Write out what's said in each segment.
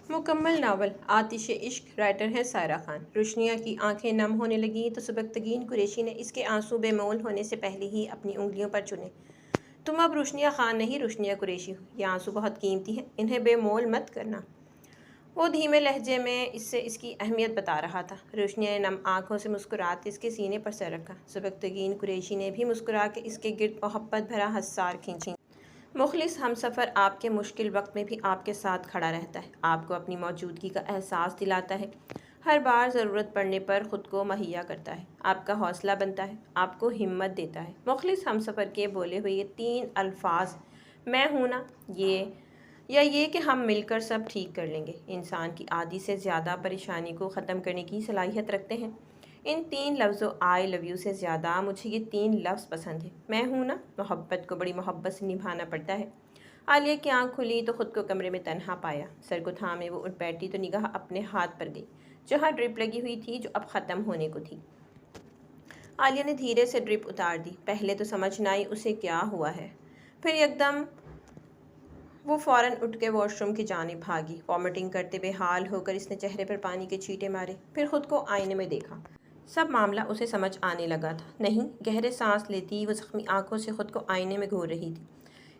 مکمل ناول آتش عشق، رائٹر ہے سائرہ خان۔ روشنیہ کی آنکھیں نم ہونے لگیں تو سبکتگین قریشی نے اس کے آنسو بے مول ہونے سے پہلے ہی اپنی انگلیوں پر چنے۔ تم اب روشنیہ خان نہیں، روشنیہ قریشی ہو۔ یہ آنسو بہت قیمتی ہیں، انہیں بے مول مت کرنا۔ وہ دھیمے لہجے میں اس کی اہمیت بتا رہا تھا۔ روشنیہ نے نم آنکھوں سے مسکراتے اس کے سینے پر سر رکھا۔ سبکتگین قریشی نے بھی مسکرا کے اس کے گرد محبت بھرا حصار کھینچی۔ مخلص ہمسفر آپ کے مشکل وقت میں بھی آپ کے ساتھ کھڑا رہتا ہے، آپ کو اپنی موجودگی کا احساس دلاتا ہے، ہر بار ضرورت پڑنے پر خود کو مہیا کرتا ہے، آپ کا حوصلہ بنتا ہے، آپ کو ہمت دیتا ہے۔ مخلص ہمسفر کے بولے ہوئے یہ 3 الفاظ میں ہوں نا، یہ کہ ہم مل کر سب ٹھیک کر لیں گے، انسان کی آدھی سے زیادہ پریشانی کو ختم کرنے کی صلاحیت رکھتے ہیں۔ ان 3 لفظوں آئی لو یو سے زیادہ مجھے یہ 3 لفظ پسند ہیں۔ میں ہوں نا، محبت کو بڑی محبت سے نبھانا پڑتا ہے۔ عالیہ کی آنکھ کھلی تو خود کو کمرے میں تنہا پایا۔ سر کو تھامے وہ اٹھ بیٹھی تو نگاہ اپنے ہاتھ پر گئی جہاں ڈرپ لگی ہوئی تھی، جو اب ختم ہونے کو تھی۔ عالیہ نے دھیرے سے ڈرپ اتار دی۔ پہلے تو سمجھ نہ آئی اسے کیا ہوا ہے، پھر یکدم وہ فوراً اٹھ کے واش روم کی جانب بھاگی۔ وامٹنگ کرتے بے حال ہو کر اس نے چہرے پر پانی کے چھینٹے مارے، پھر خود کو آئینے میں دیکھا۔ سب معاملہ اسے سمجھ آنے لگا تھا۔ نہیں، گہرے سانس لیتی وہ زخمی آنکھوں سے خود کو آئینے میں گھور رہی تھی۔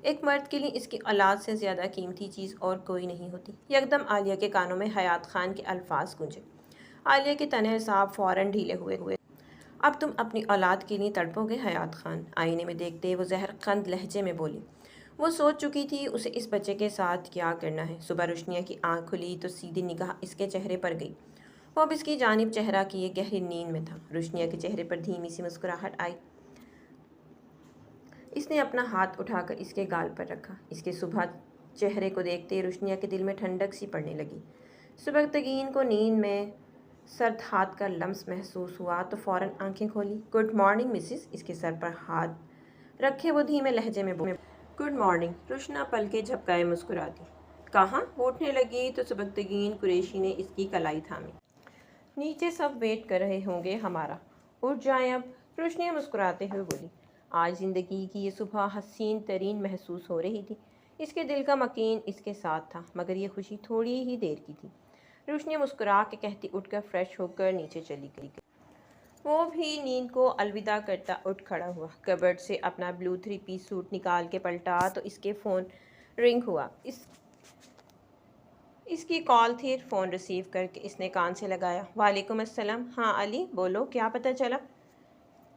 ایک مرد کے لیے اس کی اولاد سے زیادہ قیمتی چیز اور کوئی نہیں ہوتی۔ یکدم عالیہ کے کانوں میں حیات خان کے الفاظ گونجے۔ عالیہ کے تنہ اعصاب فوراً ڈھیلے ہوئے۔ اب تم اپنی اولاد کے لیے تڑپو گے حیات خان؟ آئینے میں دیکھتے وہ زہر خند لہجے میں بولی۔ وہ سوچ چکی تھی اسے اس بچے کے ساتھ کیا کرنا ہے۔ صبح روشنیہ کی آنکھ کھلی تو سیدھی نگاہ اس کے چہرے پر گئی۔ وہ اب اس کی جانب چہرہ کیے گہری نیند میں تھا۔ روشنیہ کے چہرے پر دھیمی سی مسکراہٹ آئی۔ اس نے اپنا ہاتھ اٹھا کر اس کے گال پر رکھا۔ اس کے صبح چہرے کو دیکھتے روشنیہ کے دل میں ٹھنڈک سی پڑنے لگی۔ سبکتگین کو نیند میں سرد ہاتھ کا لمس محسوس ہوا تو فوراً آنکھیں کھولی۔ گڈ مارننگ مسز، اس کے سر پر ہاتھ رکھے وہ دھیمے لہجے میں بولی۔ گڈ مارننگ، روشنا پلکیں جھپکائے مسکراتی۔ کہاں؟ وہ اٹھنے لگی تو سبکتگین قریشی نے اس کی کلائی تھامی۔ نیچے سب ویٹ کر رہے ہوں گے ہمارا، اٹھ جائیں اب، روشنیہ مسکراتے ہوئے بولی۔ آج زندگی کی یہ صبح حسین ترین محسوس ہو رہی تھی۔ اس کے دل کا مکین اس کے ساتھ تھا، مگر یہ خوشی تھوڑی ہی دیر کی تھی۔ روشنیہ مسکرا کے کہتی اٹھ کر فریش ہو کر نیچے چلی گئی۔ وہ بھی نیند کو الوداع کرتا اٹھ کھڑا ہوا۔ کبرڈ سے اپنا بلو 3 پیس سوٹ نکال کے پلٹا تو اس کے فون رنگ ہوا۔ اس کی کال تھی۔ فون ریسیو کر کے اس نے کان سے لگایا۔ وعلیکم السلام۔ ہاں علی، بولو کیا پتہ چلا؟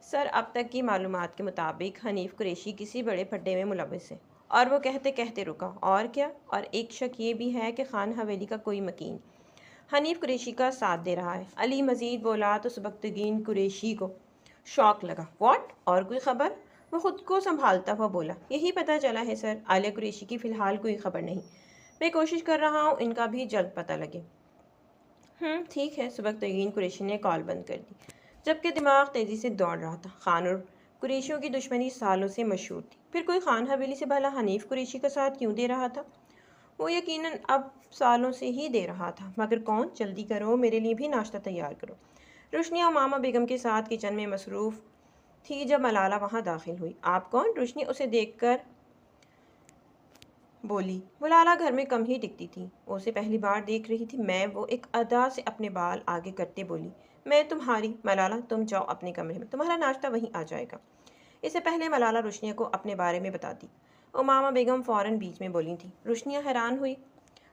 سر، اب تک کی معلومات کے مطابق حنیف قریشی کسی بڑے پھڈے میں ملوث ہے۔ اور وہ کہتے کہتے رکا۔ اور کیا؟ اور ایک شک یہ بھی ہے کہ خان حویلی کا کوئی مکین حنیف قریشی کا ساتھ دے رہا ہے۔ علی مزید بولا تو سبکتگین قریشی کو شوق لگا۔ واٹ؟ اور کوئی خبر؟ وہ خود کو سنبھالتا ہوا بولا۔ یہی پتہ چلا ہے سر، عالیہ قریشی کی فی الحال کوئی خبر نہیں۔ میں کوشش کر رہا ہوں ان کا بھی جلد پتہ لگے۔ ٹھیک ہے۔ سبکتگین قریشی نے کال بند کر دی، جبکہ دماغ تیزی سے دوڑ رہا تھا۔ خان اور قریشیوں کی دشمنی سالوں سے مشہور تھی، پھر کوئی خان حویلی سے بھلا حنیف قریشی کا ساتھ کیوں دے رہا تھا؟ وہ یقیناً اب سالوں سے ہی دے رہا تھا، مگر کون؟ جلدی کرو، میرے لیے بھی ناشتہ تیار کرو۔ روشنیہ امامہ بیگم کے ساتھ کچن میں مصروف تھی جب ملالہ وہاں داخل ہوئی۔ آپ کون؟ روشنی اسے دیکھ کر بولی۔ ملالہ گھر میں کم ہی ٹکتی تھی، وہ اسے پہلی بار دیکھ رہی تھی۔ میں، وہ ایک ادا سے اپنے بال آگے کرتے بولی۔ میں تمہاری ملالہ، تم جاؤ اپنے کمرے میں، تمہارا ناشتہ وہیں آ جائے گا۔ اس سے پہلے ملالہ روشنیہ کو اپنے بارے میں بتاتی، امامہ بیگم فوراً بیچ میں بولی تھی۔ روشنیہ حیران ہوئی۔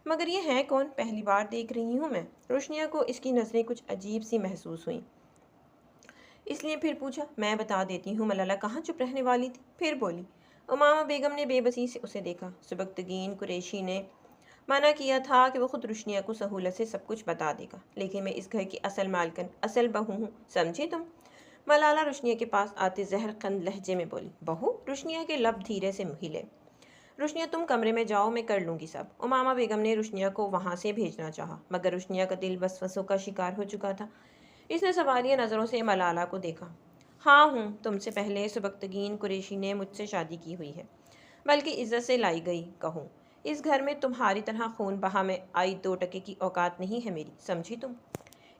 مگر یہ ہیں کون؟ پہلی بار دیکھ رہی ہوں میں۔ روشنیہ کو اس کی نظریں کچھ عجیب سی محسوس ہوئیں، اس لیے پھر پوچھا۔ میں بتا دیتی ہوں۔ ملالہ کہاں چپ رہنے والی تھی، پھر بولی۔ امامہ بیگم نے بے بسی سے اسے دیکھا۔ سبکتگین قریشی نے منع کیا تھا کہ وہ خود روشنیہ کو سہولت سے سب کچھ بتا دے گا، لیکن میں اس گھر کی اصل مالکن، اصل بہو ہوں، سمجھی تم؟ ملالہ روشنیہ کے پاس آتے زہر خند لہجے میں بولی۔ بہو؟ روشنیہ کے لب دھیرے سے ہلے۔ روشنیہ تم کمرے میں جاؤ، میں کر لوں گی سب۔ امامہ بیگم نے روشنیہ کو وہاں سے بھیجنا چاہا، مگر روشنیہ کا دل وسوسوں کا شکار ہو چکا تھا۔ اس نے سوالیہ نظروں سے ملالہ کو دیکھا۔ ہاں ہوں، تم سے پہلے سبکتگین قریشی نے مجھ سے شادی کی ہوئی ہے، بلکہ عزت سے لائی گئی کہوں۔ اس گھر میں تمہاری طرح خون بہا میں آئی 2 کی اوقات نہیں ہے میری، سمجھی تم؟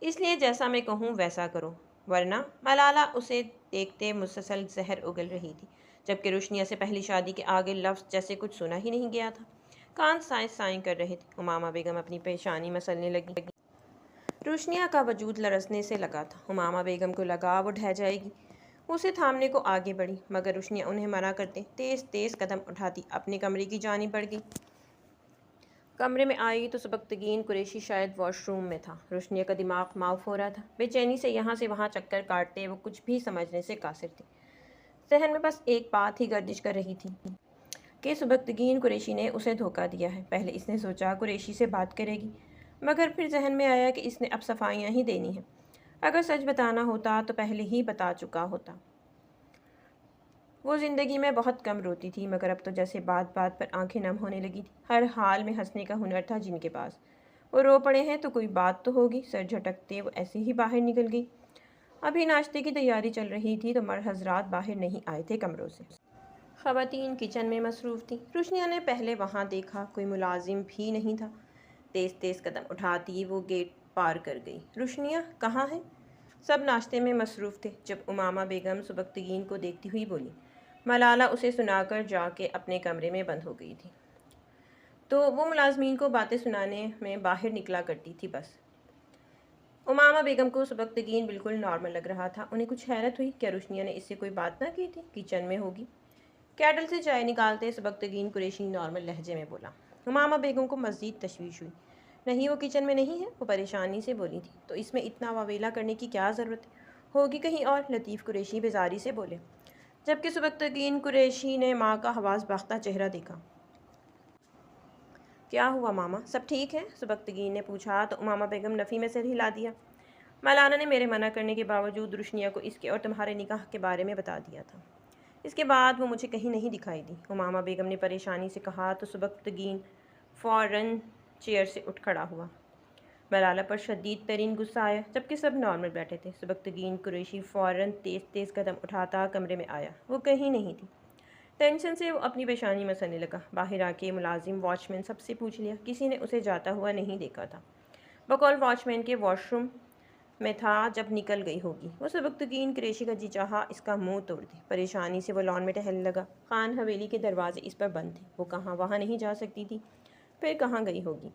اس لیے جیسا میں کہوں ویسا کرو، ورنہ… ملالہ اسے دیکھتے مسلسل زہر اگل رہی تھی، جبکہ روشنیہ سے پہلی شادی کے آگے لفظ جیسے کچھ سنا ہی نہیں گیا تھا۔ کان سائیں سائیں کر رہے تھے۔ امامہ بیگم اپنی پیشانی مسلنے لگی۔ روشنیہ کا وجود لرزنے سے لگا تھا۔ امامہ بیگم کو لگا وہ ڈھہ جائے گی، اسے تھامنے کو آگے بڑھی، مگر روشنیہ انہیں منع کرتے تیز تیز قدم اٹھاتی اپنے کمرے کی جانب بڑھ گئی۔ کمرے میں آئی تو سبکتگین قریشی شاید واش روم میں تھا۔ روشنیہ کا دماغ معاف ہو رہا تھا، بے چینی سے یہاں سے وہاں چکر کاٹتے وہ کچھ بھی سمجھنے سے قاصر تھی۔ ذہن میں بس ایک بات ہی گردش کر رہی تھی کہ سبکتگین قریشی نے اسے دھوکہ دیا ہے۔ پہلے اس نے سوچا قریشی سے بات کرے گی، مگر پھر ذہن میں آیا کہ اس نے اب صفائیاں ہی دینی ہیں۔ اگر سچ بتانا ہوتا تو پہلے ہی بتا چکا ہوتا۔ وہ زندگی میں بہت کم روتی تھی، مگر اب تو جیسے بات بات پر آنکھیں نم ہونے لگی تھی۔ ہر حال میں ہنسنے کا ہنر تھا جن کے پاس۔ وہ رو پڑے ہیں تو کوئی بات تو ہوگی۔ سر جھٹکتے وہ ایسے ہی باہر نکل گئی۔ ابھی ناشتے کی تیاری چل رہی تھی تو مرد حضرات باہر نہیں آئے تھے کمروں سے۔ خواتین کچن میں مصروف تھیں۔ روشنیہ نے پہلے وہاں دیکھا، کوئی ملازم بھی نہیں تھا۔ تیز تیز قدم اٹھاتی وہ گیٹ پار کر گئی۔ روشنیہ کہاں ہے؟ سب ناشتے میں مصروف تھے۔ جب امامہ بیگم سبکتگین کو دیکھتی ہوئی بولی، ملالہ اسے سنا کر جا کے اپنے کمرے میں بند ہو گئی تھی، تو وہ ملازمین کو باتیں سنانے میں باہر نکلا کرتی تھی بس۔ امامہ بیگم کو سبکتگین بالکل نارمل لگ رہا تھا۔ انہیں کچھ حیرت ہوئی، کیا روشنیہ نے اس سے کوئی بات نہ کی تھی؟ کچن میں ہوگی۔ کیٹل سے چائے نکالتے سبکتگین قریشی نارمل لہجے میں بولا۔ امامہ بیگم کو مزید تشویش ہوئی۔ نہیں، وہ کچن میں نہیں ہے، وہ پریشانی سے بولی تھی۔ تو اس میں اتنا واویلا کرنے کی کیا ضرورت ہے؟ ہوگی کہیں اور، لطیف قریشی بیزاری سے بولے، جبکہ سبکتگین قریشی نے ماں کا حواس باختہ چہرہ دیکھا۔ کیا ہوا ماما، سب ٹھیک ہے؟ سبکتگین نے پوچھا تو امامہ بیگم نفی میں سر ہلا دیا۔ مولانا نے میرے منع کرنے کے باوجود روشنیہ کو اس کے اور تمہارے نکاح کے بارے میں بتا دیا تھا۔ اس کے بعد وہ مجھے کہیں نہیں دکھائی دی، امامہ بیگم نے پریشانی سے کہا تو سبکتگین فوراً چیئر سے اٹھ کھڑا ہوا۔ ملالہ پر شدید ترین غصہ آیا، جبکہ سب نارمل بیٹھے تھے۔ سبکتگین قریشی فوراً تیز تیز قدم اٹھاتا کمرے میں آیا۔ وہ کہیں نہیں تھی۔ ٹینشن سے وہ اپنی پیشانی مسلنے لگا۔ باہر آ کے ملازم واچ مین سب سے پوچھ لیا، کسی نے اسے جاتا ہوا نہیں دیکھا تھا۔ بقول واچ مین کے واش روم میں تھا جب نکل گئی ہوگی۔ وہ سبکتگین قریشی کا جی چاہا اس کا منہ توڑ دے۔ پریشانی سے وہ لان میں ٹہلنے لگا۔ خان حویلی کے دروازے اس پر بند تھے، وہ کہاں وہاں نہیں جا سکتی تھی، پھر کہاں گئی ہوگی؟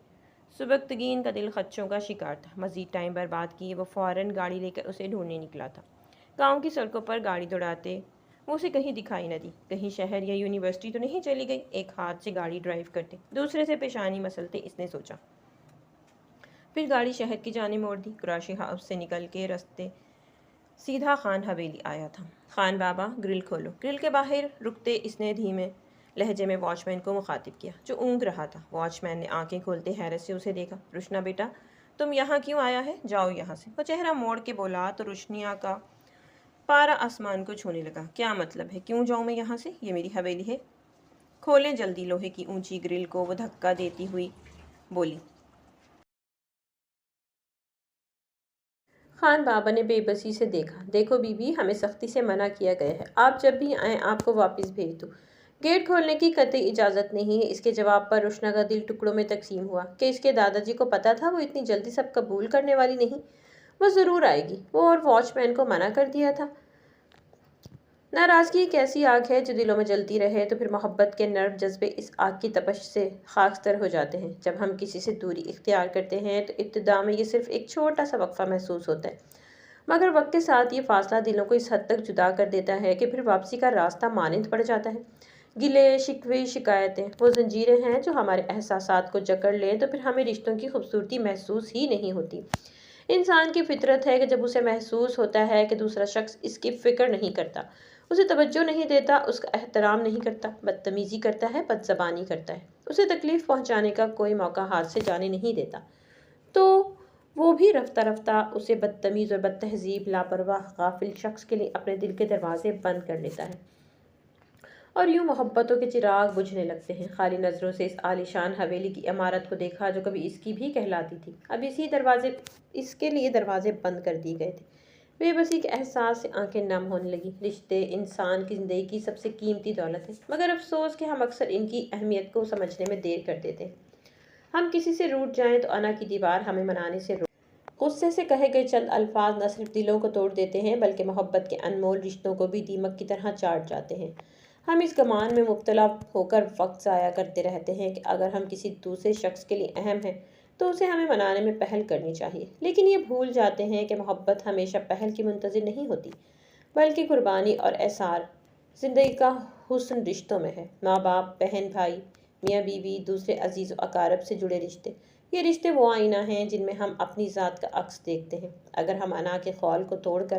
سبکتگین کا دل خدشوں کا شکار تھا۔ مزید ٹائم برباد کیے وہ فوراً گاڑی لے کر اسے ڈھونڈنے نکلا تھا۔ گاؤں کی سڑکوں پر گاڑی دوڑاتے وہ اسے کہیں دکھائی نہ دی۔ کہیں شہر یا یونیورسٹی تو نہیں چلی گئی؟ ایک ہاتھ سے گاڑی ڈرائیو کرتے، دوسرے سے پیشانی مسلتے اس نے سوچا۔ پھر گاڑی شہر کی جانب موڑ دی۔ قریشی ہاؤس سے نکل کے رستے سیدھا خان حویلی آیا تھا۔ خان بابا، گرل کھولو۔ گرل کے باہر رکتے اس نے دھیمے لہجے میں واچ مین کو مخاطب کیا، جو اونگ رہا تھا۔ واچ مین نے آنکھیں کھولتے حیرت سے اسے دیکھا۔ روشنا بیٹا، تم یہاں کیوں آیا ہے؟ جاؤ یہاں سے۔ وہ چہرہ موڑ کے بولا تو روشنیہ کا پارا آسمان کو چھونے لگا۔ کیا مطلب ہے، کیوں جاؤں میں یہاں سے؟ یہ میری حویلی ہے، کھولیں جلدی۔ لوہے کی اونچی گرل کو وہ دھکا دیتی ہوئی بولی۔ خان بابا نے بے بسی سے دیکھا۔ دیکھو بی بی، ہمیں سختی سے منع کیا گیا ہے، آپ جب بھی آئیں آپ کو واپس بھیج دو، گیٹ کھولنے کی قطعی اجازت نہیں ہے۔ اس کے جواب پر روشنا کا دل ٹکڑوں میں تقسیم ہوا کہ اس کے دادا جی کو پتہ تھا وہ اتنی جلدی سب قبول کرنے والی نہیں، وہ ضرور آئے گی۔ وہ اور واچ مین کو منع کر دیا تھا۔ ناراضگی ایک ایسی آگ ہے جو دلوں میں جلتی رہے تو پھر محبت کے نرم جذبے اس آگ کی تپش سے خاکستر ہو جاتے ہیں۔ جب ہم کسی سے دوری اختیار کرتے ہیں تو ابتدا میں یہ صرف ایک چھوٹا سا وقفہ محسوس ہوتا ہے، مگر وقت کے ساتھ یہ فاصلہ دلوں کو اس حد تک جدا کر دیتا ہے کہ پھر واپسی کا راستہ مانند پڑ جاتا ہے۔ گلے، شکوے، شکایتیں وہ زنجیریں ہیں جو ہمارے احساسات کو جکڑ لیں تو پھر ہمیں رشتوں کی خوبصورتی محسوس ہی نہیں ہوتی۔ انسان کی فطرت ہے کہ جب اسے محسوس ہوتا ہے کہ دوسرا شخص اس کی فکر نہیں کرتا، اسے توجہ نہیں دیتا، اس کا احترام نہیں کرتا، بدتمیزی کرتا ہے، بدزبانی کرتا ہے، اسے تکلیف پہنچانے کا کوئی موقع ہاتھ سے جانے نہیں دیتا، تو وہ بھی رفتہ رفتہ اسے بدتمیز اور بدتہذیب، لاپرواہ، غافل شخص کے لیے اپنے دل کے دروازے بند کر لیتا ہے، اور یوں محبتوں کے چراغ بجھنے لگتے ہیں۔ خالی نظروں سے اس عالیشان حویلی کی عمارت کو دیکھا جو کبھی اس کی بھی کہلاتی تھی۔ اب اس کے لیے دروازے بند کر دیے گئے تھے۔ بے بسی کے احساس سے آنکھیں نم ہونے لگیں۔ رشتے انسان کی زندگی کی سب سے قیمتی دولت ہے، مگر افسوس کہ ہم اکثر ان کی اہمیت کو سمجھنے میں دیر کر دیتے ہیں۔ ہم کسی سے روٹھ جائیں تو انا کی دیوار ہمیں منانے سے غصے سے کہے گئے چند الفاظ نہ صرف دلوں کو توڑ دیتے ہیں بلکہ محبت کے انمول رشتوں کو بھی دیمک کی طرح چاٹ جاتے ہیں۔ ہم اس گمان میں مبتلا ہو کر وقت ضائع کرتے رہتے ہیں کہ اگر ہم کسی دوسرے شخص کے لیے اہم ہیں تو اسے ہمیں منانے میں پہل کرنی چاہیے، لیکن یہ بھول جاتے ہیں کہ محبت ہمیشہ پہل کی منتظر نہیں ہوتی، بلکہ قربانی اور احسار زندگی کا حسن رشتوں میں ہے۔ ماں باپ، بہن بھائی، میاں بیوی، دوسرے عزیز و اقارب سے جڑے رشتے، یہ رشتے وہ آئینہ ہیں جن میں ہم اپنی ذات کا عکس دیکھتے ہیں۔ اگر ہم انا کے خول کو توڑ کر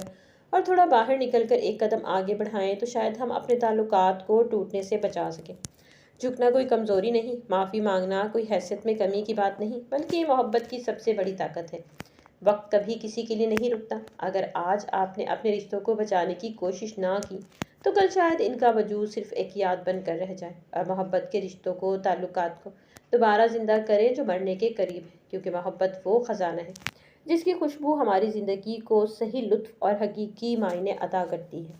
اور تھوڑا باہر نکل کر ایک قدم آگے بڑھائیں تو شاید ہم اپنے تعلقات کو ٹوٹنے سے بچا سکیں۔ جھکنا کوئی کمزوری نہیں، معافی مانگنا کوئی حیثیت میں کمی کی بات نہیں، بلکہ یہ محبت کی سب سے بڑی طاقت ہے۔ وقت کبھی کسی کے لیے نہیں رکتا۔ اگر آج آپ نے اپنے رشتوں کو بچانے کی کوشش نہ کی تو کل شاید ان کا وجود صرف ایک یاد بن کر رہ جائے۔ اور محبت کے رشتوں کو، تعلقات کو دوبارہ زندہ کریں جو مرنے کے قریب ہے، کیونکہ محبت وہ خزانہ ہے جس کی خوشبو ہماری زندگی کو صحیح لطف اور حقیقی معنی عطا کرتی ہے۔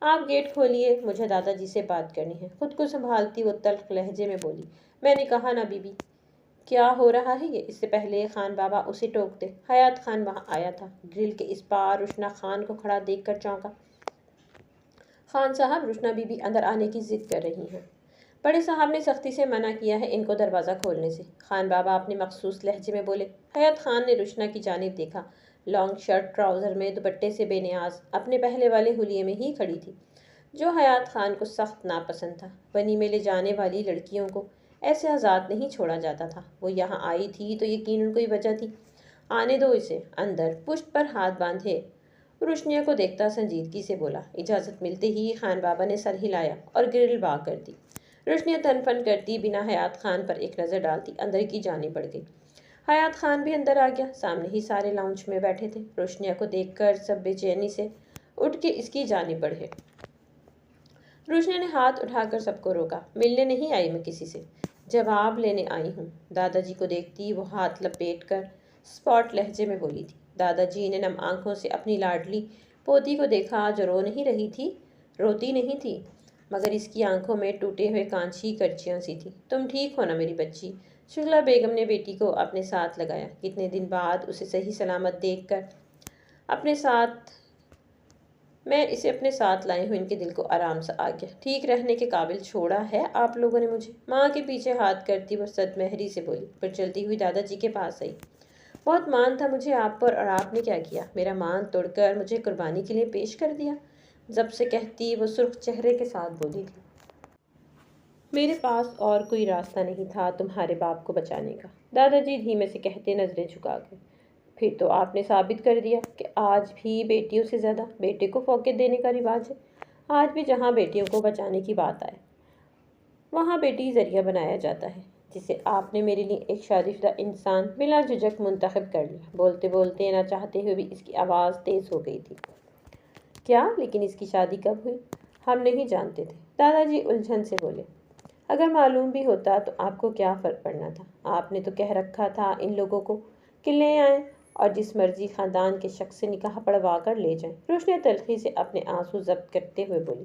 آپ گیٹ کھولیے، مجھے دادا جی سے بات کرنی ہے۔ خود کو سنبھالتی وہ تلخ لہجے میں بولی۔ میں نے کہا نا بی بی، کیا ہو رہا ہے یہ؟ اس سے پہلے خان بابا اسے ٹوکتے۔ حیات خان وہاں آیا تھا۔ گرل کے اس پار رشنا خان کو کھڑا دیکھ کر چونکا۔ خان صاحب، رشنا بی بی اندر آنے کی ضد کر رہی ہیں۔ بڑے صاحب نے سختی سے منع کیا ہے ان کو دروازہ کھولنے سے، خان بابا اپنے مخصوص لہجے میں بولے۔ حیات خان نے رشنا کی جانب دیکھا۔ لانگ شرٹ ٹراؤزر میں دوپٹے سے بے نیاز اپنے پہلے والے حلیے میں ہی کھڑی تھی، جو حیات خان کو سخت ناپسند تھا۔ بنی میں لے جانے والی لڑکیوں کو ایسے آزاد نہیں چھوڑا جاتا تھا۔ وہ یہاں آئی تھی تو یقیناً کوئی وجہ تھی۔ آنے دو اسے اندر، پشت پر ہاتھ باندھے روشنیا کو دیکھتا سنجیدگی سے بولا۔ اجازت ملتے ہی خان بابا نے سر ہلایا اور گرل وا کر دی۔ روشنیا تن فن کرتی بنا حیات خان پر ایک نظر ڈالتی اندر کی جانب بڑھ گئی۔ حیات خان بھی اندر آ گیا۔ سامنے ہی سارے لاؤنج میں بیٹھے تھے۔ روشنیا کو دیکھ کر سب بے چینی سے اٹھ کے اس کی جانب بڑھے۔ روشنیا نے ہاتھ اٹھا کر سب کو روکا۔ ملنے نہیں آئی میں کسی سے، جواب لینے آئی ہوں۔ دادا جی کو دیکھتی وہ ہاتھ لپیٹ کر اسپاٹ لہجے میں بولی تھی۔ دادا جی نے نم آنکھوں سے اپنی لاڈلی پوتی کو دیکھا جو رو نہیں رہی تھی، روتی نہیں تھی، مگر اس کی آنکھوں میں ٹوٹے ہوئے کانچی کرچیاں سی تھی۔ تم ٹھیک ہو نا میری بچی؟ شکلا بیگم نے بیٹی کو اپنے ساتھ لگایا۔ کتنے دن بعد اسے صحیح سلامت دیکھ کر میں اسے اپنے ساتھ لائی ہوں، ان کے دل کو آرام سا آ گیا۔ ٹھیک رہنے کے قابل چھوڑا ہے آپ لوگوں نے مجھے۔ ماں کے پیچھے ہاتھ کرتی وہ صد مہری سے بولی، پھر چلتی ہوئی دادا جی کے پاس آئی۔ بہت مان تھا مجھے آپ پر، اور آپ نے کیا کیا؟ میرا مان توڑ کر مجھے قربانی کے لیے پیش کر دیا، جب سے کہتی وہ سرخ چہرے کے ساتھ بولی تھی۔ میرے پاس اور کوئی راستہ نہیں تھا تمہارے باپ کو بچانے کا، دادا جی دھیمے سے کہتے نظریں جھکا کر۔ پھر تو آپ نے ثابت کر دیا کہ آج بھی بیٹیوں سے زیادہ بیٹے کو فوقیت دینے کا رواج ہے۔ آج بھی جہاں بیٹیوں کو بچانے کی بات آئے وہاں بیٹی ذریعہ بنایا جاتا ہے، جسے آپ نے میرے لیے ایک شادی شدہ انسان بلا جھجک منتخب کر لیا۔ بولتے بولتے نہ چاہتے ہوئے بھی اس کی آواز تیز ہو گئی تھی۔ کیا؟ لیکن اس کی شادی کب ہوئی؟ ہم نہیں جانتے تھے، دادا جی الجھن سے بولے۔ اگر معلوم بھی ہوتا تو آپ کو کیا فرق پڑنا تھا؟ آپ نے تو کہہ رکھا تھا ان لوگوں کو کہ لے آئیں اور جس مرضی خاندان کے شخص سے نکاح پڑھوا کر لے جائیں۔ روشنی تلخی سے اپنے آنسو ضبط کرتے ہوئے بولی،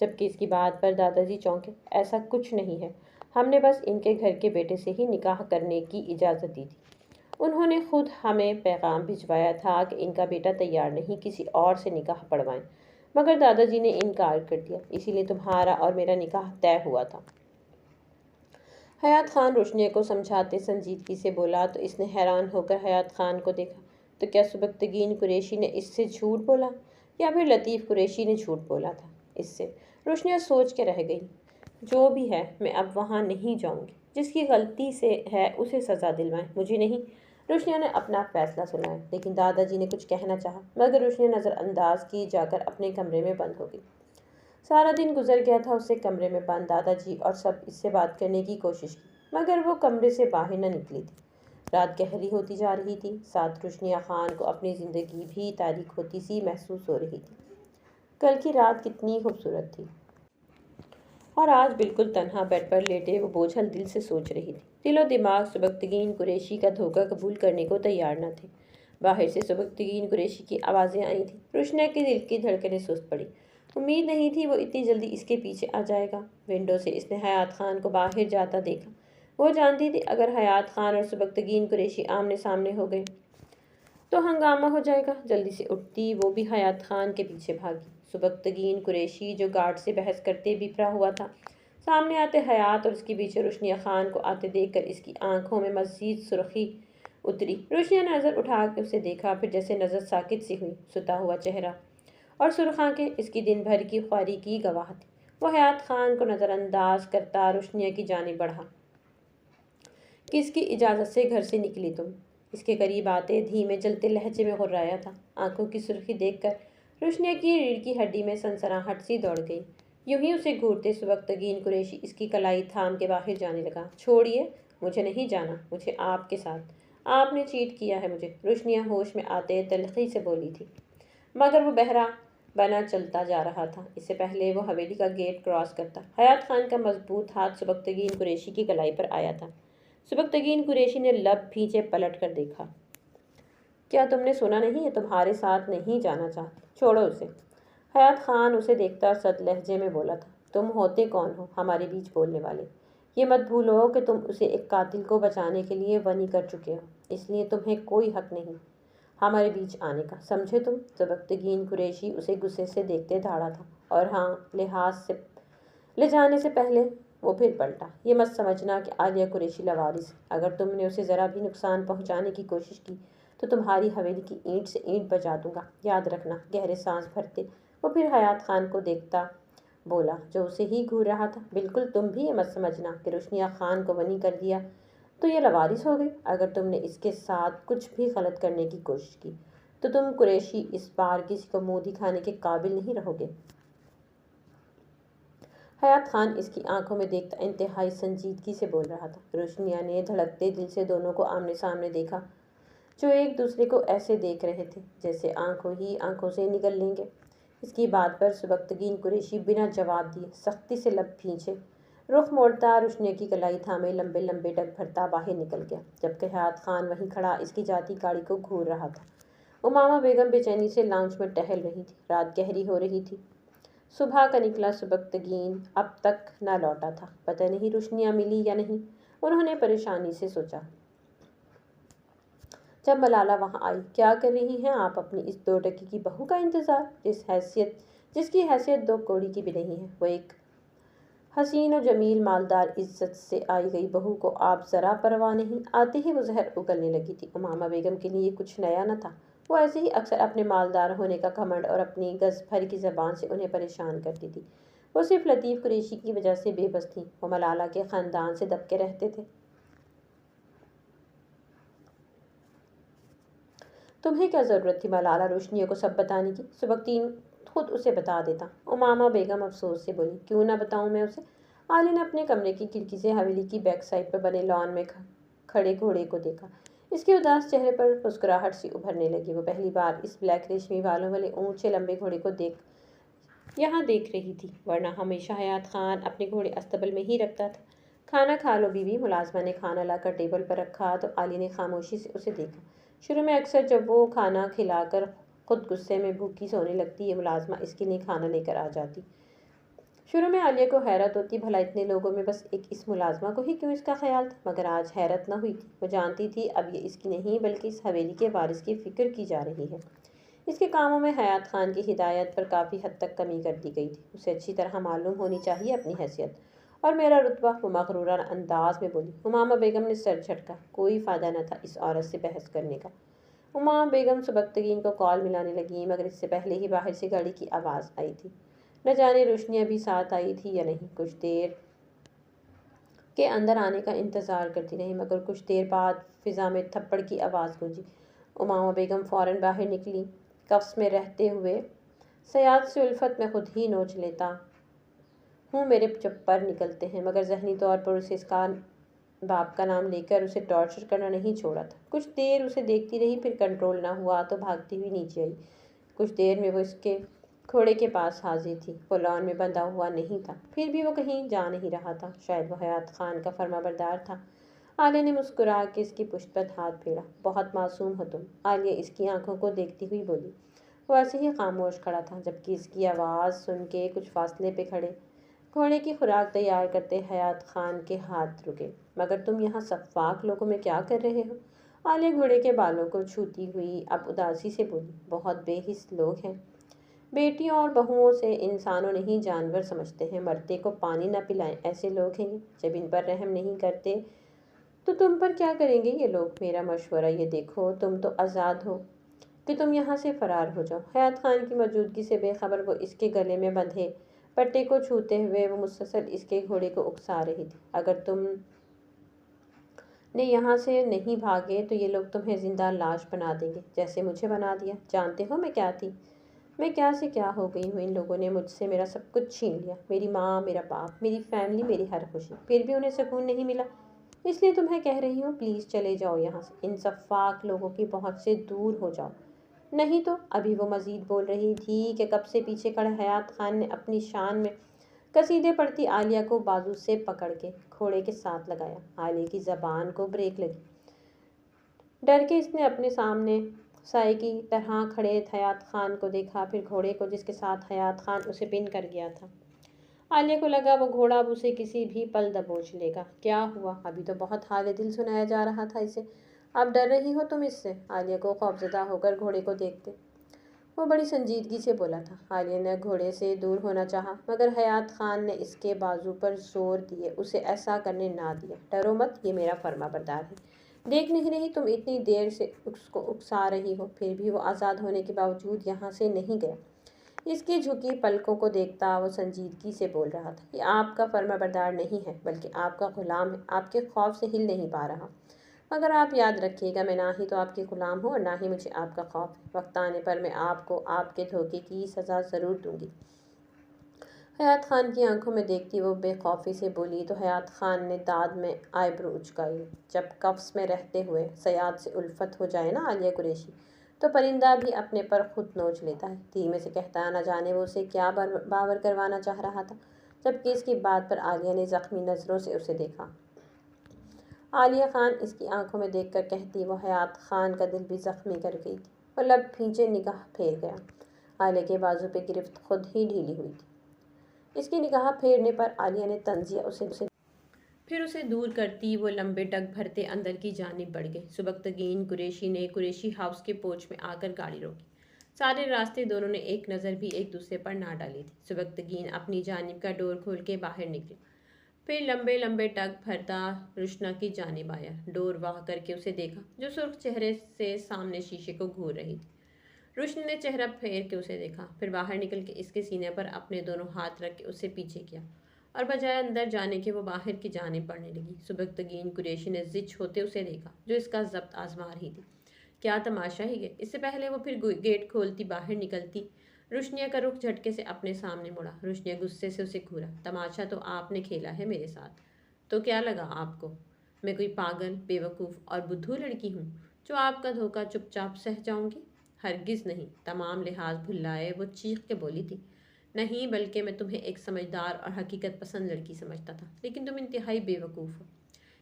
جبکہ اس کی بات پر دادا جی چونکے۔ ایسا کچھ نہیں ہے، ہم نے بس ان کے گھر کے بیٹے سے ہی نکاح کرنے کی اجازت دی تھی۔ انہوں نے خود ہمیں پیغام بھجوایا تھا کہ ان کا بیٹا تیار نہیں کسی اور سے نکاح پڑھوائیں، مگر دادا جی نے انکار کر دیا، اسی لیے تمہارا اور میرا نکاح طے ہوا تھا۔ حیات خان روشنی کو سمجھاتے سنجیدگی سے بولا تو اس نے حیران ہو کر حیات خان کو دیکھا۔ تو کیا سبکتگین قریشی نے اس سے جھوٹ بولا، یا پھر لطیف قریشی نے جھوٹ بولا تھا اس سے؟ روشنی سوچ کے رہ گئی۔ جو بھی ہے میں اب وہاں نہیں جاؤں گی، جس کی غلطی سے ہے اسے سزا دلوائیں، مجھے نہیں۔ روشنی نے اپنا فیصلہ سنایا، لیکن دادا جی نے کچھ کہنا چاہا، مگر روشنی نظر انداز کی جا کر اپنے کمرے میں بند ہو گئی۔ سارا دن گزر گیا تھا اسے کمرے میں بند۔ دادا جی اور سب اس سے بات کرنے کی کوشش کی، مگر وہ کمرے سے باہر نہ نکلی تھی۔ رات گہری ہوتی جا رہی تھی، ساتھ روشنی خان کو اپنی زندگی بھی تاریک ہوتی سی محسوس ہو رہی تھی۔ کل کی رات کتنی خوبصورت تھی، اور آج بالکل تنہا بیڈ پر لیٹے وہ بوجھل دل سے سوچ رہی تھی۔ دل و دماغ سبکتگین قریشی کا دھوکہ قبول کرنے کو تیار نہ تھے۔ باہر سے سبکتگین قریشی کی آوازیں آئی تھیں۔ روشنی کے دل کی دھڑکنیں سست پڑی۔ امید نہیں تھی وہ اتنی جلدی اس کے پیچھے آ جائے گا۔ ونڈو سے اس نے حیات خان کو باہر جاتا دیکھا۔ وہ جانتی تھی اگر حیات خان اور سبکتگین قریشی آمنے سامنے ہو گئے تو ہنگامہ ہو جائے گا۔ جلدی سے اٹھتی وہ بھی حیات خان کے پیچھے بھاگی۔ سبکتگین قریشی جو گارڈ سے بحث کرتے بپھرا ہوا تھا سامنے آتے حیات اور اس کے پیچھے روشنیہ خان کو آتے دیکھ کر اس کی آنکھوں میں مزید سرخی اتری۔ روشنیہ نے نظر اٹھا کے اسے دیکھا، پھر جیسے نظر ساکت سی ہوئی۔ ستا ہوا چہرہ اور سرخ آنکھیں اس کی دن بھر کی خواری کی گواہ تھی۔ وہ حیات خان کو نظر انداز کرتا روشنیہ کی جانب بڑھا۔ کس کی اجازت سے گھر سے نکلی تم؟ اس کے قریب آتے دھیمے جلتے لہجے میں غرایا تھا۔ آنکھوں کی سرخی دیکھ کر روشنیہ کی ریڑھ کی ہڈی میں سنسناہٹ سی دوڑ گئی۔ یوں ہی اسے گھورتے سبکتگین قریشی اس کی کلائی تھام کے باہر جانے لگا۔ چھوڑیے، مجھے نہیں جانا، مجھے آپ کے ساتھ۔ آپ نے چیٹ کیا ہے مجھے، روشنیہ ہوش میں آتے تلخی سے بولی تھی، مگر وہ بہرا بنا چلتا جا رہا تھا۔ اس سے پہلے وہ حویلی کا گیٹ کراس کرتا حیات خان کا مضبوط ہاتھ سبکتگین قریشی کی کلائی پر آیا تھا۔ سبکتگین قریشی نے لب بھینچے پلٹ کر دیکھا۔ کیا تم نے سنا نہیں؟ یہ تمہارے ساتھ نہیں جانا چاہتی، چھوڑو اسے۔ حیات خان اسے دیکھتا سرد لہجے میں بولا تھا، تم ہوتے کون ہو ہمارے بیچ بولنے والے؟ یہ مت بھولو کہ تم اسے ایک قاتل کو بچانے کے لیے ونی کر چکے ہو، اس لیے تمہیں کوئی حق نہیں ہمارے بیچ آنے کا، سمجھے تم؟ سبکتگین قریشی اسے غصے سے دیکھتے دھاڑا تھا، اور ہاں، لحاظ سے لے جانے سے پہلے وہ پھر پلٹا۔ یہ مت سمجھنا کہ عالیہ قریشی لاوارث ہے، اگر تم نے اسے ذرا بھی نقصان پہنچانے کی کوشش کی تو تمہاری حویلی کی اینٹ سے اینٹ بجا دوں گا، یاد رکھنا۔ گہرے سانس بھرتے وہ پھر حیات خان کو دیکھتا بولا جو اسے ہی گھور رہا تھا، بالکل تم بھی یہ مت سمجھنا کہ روشنیہ خان کو ونی کر دیا تو یہ لاوارث ہو گئی۔ اگر تم نے اس کے ساتھ کچھ بھی غلط کرنے کی کوشش کی تو تم قریشی اس بار کسی کو منہ دکھانے کے قابل نہیں رہو گے۔ حیات خان اس کی آنکھوں میں دیکھتا انتہائی سنجیدگی سے بول رہا تھا۔ روشنیہ نے دھڑکتے دل سے دونوں کو آمنے سامنے دیکھا، جو ایک دوسرے کو ایسے دیکھ رہے تھے جیسے آنکھوں ہی آنکھوں سے نگل لیں گے۔ اس کی بات پر سبکتگین قریشی بنا جواب دیے سختی سے لب بھینچے رخ موڑتا روشنیہ کی کلائی تھامے لمبے لمبے ڈگ بھرتا باہر نکل گیا، جبکہ حیات خان وہیں کھڑا اس کی جاتی گاڑی کو گھور رہا تھا۔ امامہ بیگم بے چینی سے لانچ میں ٹہل رہی تھی۔ رات گہری ہو رہی تھی۔ صبح کا نکلا سبکتگین اب تک نہ لوٹا تھا، پتہ نہیں روشنیہ ملی یا نہیں، انہوں نے پریشانی سے سوچا۔ جب ملالہ وہاں آئی، کیا کر رہی ہیں آپ اپنی اس 2 ٹکے کی بہو کا انتظار، جس کی حیثیت 2 کوڑی کی بھی نہیں ہے؟ وہ ایک حسین و جمیل مالدار عزت سے آئی گئی بہو کو آپ ذرا پرواہ نہیں؟ آتے ہی وہ زہر اگلنے لگی تھی۔ امامہ بیگم کے لیے کچھ نیا نہ تھا، وہ ایسے ہی اکثر اپنے مالدار ہونے کا گھمنڈ اور اپنی گز بھر کی زبان سے انہیں پریشان کرتی تھی۔ وہ صرف لطیف قریشی کی وجہ سے بے بس تھیں، وہ ملالہ کے خاندان سے دب کے رہتے تھے۔ تمہیں کیا ضرورت تھی ملالہ روشنیہ کو سب بتانے کی؟ سبکتگین خود اسے بتا دیتا، امامہ بیگم افسوس سے بولی۔ کیوں نہ بتاؤں میں اسے؟ عالی نے اپنے کمرے کی کھڑکی سے حویلی کی بیک سائڈ پر بنے لان میں کھڑے گھوڑے کو دیکھا۔ اس کے اداس چہرے پر مسکراہٹ سی ابھرنے لگی۔ وہ پہلی بار اس بلیک ریشمی بالوں والے اونچے لمبے گھوڑے کو یہاں دیکھ رہی تھی، ورنہ ہمیشہ حیات خان اپنے گھوڑے استبل میں ہی رکھتا تھا۔ کھانا کھا لو بیوی۔ ملازمہ نے کھانا لا کر ٹیبل پر رکھا تو عالی نے خاموشی سے اسے دیکھا۔ شروع میں اکثر جب وہ کھانا کھلا کر خود غصے میں بھوکی سونے لگتی، یہ ملازمہ اس کے لیے کھانا لے کر آ جاتی۔ شروع میں عالیہ کو حیرت ہوتی، بھلا اتنے لوگوں میں بس ایک اس ملازمہ کو ہی کیوں اس کا خیال تھا، مگر آج حیرت نہ ہوئی تھی۔ وہ جانتی تھی اب یہ اس کی نہیں بلکہ اس حویلی کے وارث کی فکر کی جا رہی ہے۔ اس کے کاموں میں حیات خان کی ہدایت پر کافی حد تک کمی کر دی گئی تھی۔ اسے اچھی طرح معلوم ہونی چاہیے اپنی حیثیت اور میرا رتبہ، وہ مغرورانہ انداز میں بولی۔ امامہ بیگم نے سر جھٹکا، کوئی فائدہ نہ تھا اس عورت سے بحث کرنے کا۔ امامہ بیگم سبکتگین کو کال ملانے لگیں، مگر اس سے پہلے ہی باہر سے گاڑی کی آواز آئی تھی۔ نہ جانے روشنیہ بھی ساتھ آئی تھی یا نہیں۔ کچھ دیر کے اندر آنے کا انتظار کرتی رہی، مگر کچھ دیر بعد فضا میں تھپڑ کی آواز گونجی۔ امامہ بیگم فوراً باہر نکلی، کفس میں رہتے ہوئے سیاد سے الفت میں خود ہی نوچ لیتا ہوں میرے جب پر نکلتے ہیں، مگر ذہنی طور پر اسے اس کا باپ کا نام لے کر اسے ٹارچر کرنا نہیں چھوڑا تھا۔ کچھ دیر اسے دیکھتی رہی، پھر کنٹرول نہ ہوا تو بھاگتی ہوئی نیچے آئی۔ کچھ دیر میں وہ اس کے گھوڑے کے پاس حاضر تھی۔ وہ لان میں بندھا ہوا نہیں تھا، پھر بھی وہ کہیں جا نہیں رہا تھا، شاید وہ حیات خان کا فرمانبردار تھا۔ عالیہ نے مسکرا کے اس کی پشت پر ہاتھ پھیرا۔ بہت معصوم ہو تم، عالیہ اس کی آنکھوں کو دیکھتی ہوئی بولی۔ وہ ایسے ہی خاموش کھڑا تھا، جبکہ اس کی آواز سن کے کچھ فاصلے پہ کھڑے گھوڑے کی خوراک تیار کرتے حیات خان کے ہاتھ رکے۔ مگر تم یہاں سفاک لوگوں میں کیا کر رہے ہو؟ عالیہ گھوڑے کے بالوں کو چھوتی ہوئی اب اداسی سے بولی۔ بہت بے حس لوگ ہیں، بیٹیوں اور بہوؤں سے انسانوں نہیں جانور سمجھتے ہیں، مرتے کو پانی نہ پلائیں، ایسے لوگ ہیں یہ۔ جب ان پر رحم نہیں کرتے تو تم پر کیا کریں گے یہ لوگ؟ میرا مشورہ یہ دیکھو، تم تو آزاد ہو کہ تم یہاں سے فرار ہو جاؤ۔ حیات خان کی موجودگی سے بے خبر وہ اس کے گلے میں بندھے پٹے کو چھوتے ہوئے وہ مسلسل اس کے گھوڑے کو اکسا رہی تھی۔ اگر تم نے یہاں سے نہیں بھاگے تو یہ لوگ تمہیں زندہ لاش بنا دیں گے، جیسے مجھے بنا دیا۔ جانتے ہو میں کیا تھی؟ میں کیا سے کیا ہو گئی ہوں۔ ان لوگوں نے مجھ سے میرا سب کچھ چھین لیا، میری ماں، میرا باپ، میری فیملی، میری ہر خوشی۔ پھر بھی انہیں سکون نہیں ملا، اس لیے تمہیں کہہ رہی ہوں پلیز چلے جاؤ یہاں سے، ان سفاک لوگوں کی پہنچ سے دور ہو جاؤ، نہیں تو۔ ابھی وہ مزید بول رہی تھی کہ کب سے پیچھے کھڑے حیات خان نے اپنی شان میں قصیدے پڑھتی عالیہ کو بازو سے پکڑ کے گھوڑے کے ساتھ لگایا۔ عالیہ کی زبان کو بریک لگی۔ ڈر کے اس نے اپنے سامنے سائے کی طرح کھڑے حیات خان کو دیکھا، پھر گھوڑے کو جس کے ساتھ حیات خان اسے پن کر گیا تھا۔ عالیہ کو لگا وہ گھوڑا اب اسے کسی بھی پل دبوچ لے گا۔ کیا ہوا؟ ابھی تو بہت حال دل سنایا جا رہا تھا اسے، اب ڈر رہی ہو تم اس سے؟ عالیہ کو خوفزدہ ہو کر گھوڑے کو دیکھتے وہ بڑی سنجیدگی سے بولا تھا۔ عالیہ نے گھوڑے سے دور ہونا چاہا، مگر حیات خان نے اس کے بازو پر زور دیے اسے ایسا کرنے نہ دیا۔ ڈرو مت، یہ میرا فرما بردار ہے، دیکھ نہیں رہی تم اتنی دیر سے اس کو اکسا رہی ہو، پھر بھی وہ آزاد ہونے کے باوجود یہاں سے نہیں گیا۔ اس کی جھکی پلکوں کو دیکھتا وہ سنجیدگی سے بول رہا تھا، یہ آپ کا فرما بردار نہیں ہے بلکہ آپ کا غلام ہے، آپ کے خوف سے ہل نہیں پا رہا۔ مگر آپ یاد رکھیے گا، میں نہ ہی تو آپ کے غلام ہوں اور نہ ہی مجھے آپ کا خوف ہے۔ وقت آنے پر میں آپ کو آپ کے دھوکے کی سزا ضرور دوں گی۔ حیات خان کی آنکھوں میں دیکھتی وہ بے خوفی سے بولی تو حیات خان نے داد میں آئیبرو اچکائی۔ جب قفس میں رہتے ہوئے صیاد سے الفت ہو جائے نا عالیہ قریشی، تو پرندہ بھی اپنے پر خود نوچ لیتا ہے۔ دھیمے سے کہتا، نہ جانے وہ اسے کیا باور کروانا چاہ رہا تھا، جبکہ اس کی بات پر عالیہ نے زخمی نظروں سے اسے دیکھا۔ عالیہ خان اس کی آنکھوں میں دیکھ کر کہتی وہ حیات خان کا دل بھی زخمی کر گئی تھی۔ وہ لب کھینچے نگاہ پھیر گیا۔ عالیہ کے بازو پہ گرفت خود ہی ڈھیلی ہوئی تھی۔ اس کی نگاہ پھیرنے پر عالیہ نے طنزیہ پھر اسے دور کرتی وہ لمبے ٹگ بھرتے اندر کی جانب بڑھ گئے۔ سبکتگین قریشی نے قریشی ہاؤس کے پورچ میں آ کر گاڑی روکی۔ سارے راستے دونوں نے ایک نظر بھی ایک دوسرے پر نہ ڈالی تھی۔ سبکتگین اپنی جانب کا ڈور کھول کے باہر نکلی، پھر لمبے لمبے ٹگ بھرتا روشنا کی جانب آیا۔ ڈور واہ کر کے اسے دیکھا جو سرخ چہرے سے سامنے شیشے کو گھور رہی تھی۔ روشنی نے چہرہ پھیر کے اسے دیکھا، پھر باہر نکل کے اس کے سینے پر اپنے دونوں ہاتھ رکھ کے اسے پیچھے کیا اور بجائے اندر جانے کے وہ باہر کی جانب بڑھنے لگی۔ سبکتگین قریشی نے زچ ہوتے اسے دیکھا جو اس کا ضبط آزما رہی تھی۔ کیا تماشا ہی ہے! اس سے پہلے وہ پھر گیٹ کھولتی باہر نکلتی، روشنیہ کا رخ جھٹکے سے اپنے سامنے مڑا۔ روشنیہ غصے سے اسے گھورا، تماشا تو آپ نے کھیلا ہے میرے ساتھ، تو کیا لگا آپ کو میں کوئی پاگل، بے وقوف اور بدھو لڑکی ہوں جو آپ کا دھوکہ چپ چاپ سہ جاؤں گی؟ ہرگز نہیں۔ تمام لحاظ بھلائے وہ چیخ کے بولی تھی، نہیں، بلکہ میں تمہیں ایک سمجھدار اور حقیقت پسند لڑکی سمجھتا تھا، لیکن تم انتہائی بے وقوف ہو۔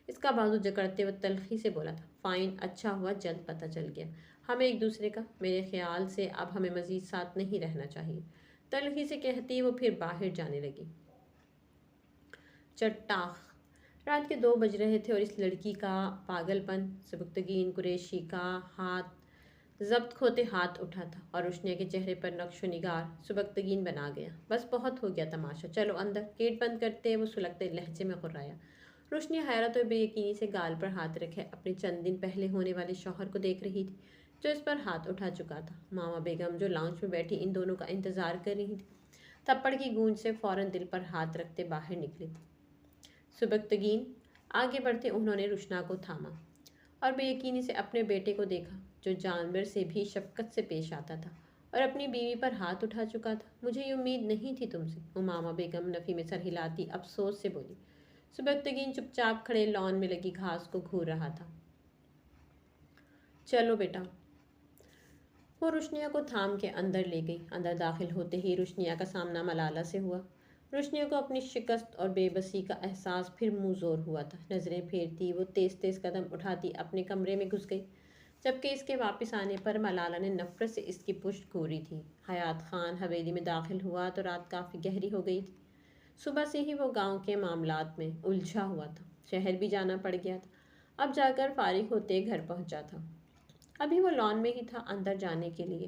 اس کا بازو جکڑتے ہوئے تلخی سے بولا تھا، فائن، اچھا ہوا جلد پتہ چل گیا ہمیں ایک دوسرے کا۔ میرے خیال سے اب ہمیں مزید ساتھ نہیں رہنا چاہیے، تلخی سے کہتی وہ پھر باہر جانے لگی۔ چٹاخ! رات کے 2 بج رہے تھے اور اس لڑکی کا پاگل پن سبکتگین قریشی کا ہاتھ ضبط کھوتے ہاتھ اٹھا تھا اور روشنیہ کے چہرے پر نقش و نگار سبکتگین بنا گیا۔ بس بہت ہو گیا تماشا، چلو اندر۔ گیٹ بند کرتے وہ سلگتے لہجے میں غرایا۔ روشنیہ حیرت اور بے یقینی سے گال پر ہاتھ رکھے اپنے چند دن پہلے ہونے والے شوہر کو دیکھ رہی تھی جو اس پر ہاتھ اٹھا چکا تھا۔ ماما بیگم جو لاؤنج میں بیٹھی ان دونوں کا انتظار کر رہی تھی، تھپڑ کی گونج سے فوراً دل پر ہاتھ رکھتے باہر نکلی تھی۔ سبکتگین! آگے بڑھتے انہوں نے روشنا کو تھاما اور بے یقینی سے اپنے بیٹے کو دیکھا جو جانور سے بھی شفقت سے پیش آتا تھا اور اپنی بیوی پر ہاتھ اٹھا چکا تھا۔ مجھے یہ امید نہیں تھی تم سے، امامہ بیگم نفی میں سر ہلاتی افسوس سے بولی۔ سبکتگین چپ چاپ کھڑے لان میں لگی گھاس کو گھور رہا تھا۔ چلو بیٹا۔ وہ روشنیہ کو تھام کے اندر لے گئی۔ اندر داخل ہوتے ہی روشنیہ کا سامنا ملالہ سے ہوا۔ روشنیہ کو اپنی شکست اور بے بسی کا احساس پھر منہ زور ہوا تھا۔ نظریں پھیرتی وہ تیز تیز قدم اٹھاتی اپنے کمرے میں گھس گئی، جبکہ اس کے واپس آنے پر ملالہ نے نفرت سے اس کی پشت گھوری تھی۔ حیات خان حویلی میں داخل ہوا تو رات کافی گہری ہو گئی تھی۔ صبح سے ہی وہ گاؤں کے معاملات میں الجھا ہوا تھا، شہر بھی جانا پڑ گیا تھا، اب جا کر فارغ ہوتے گھر پہنچا تھا۔ ابھی وہ لان میں ہی تھا اندر جانے کے لیے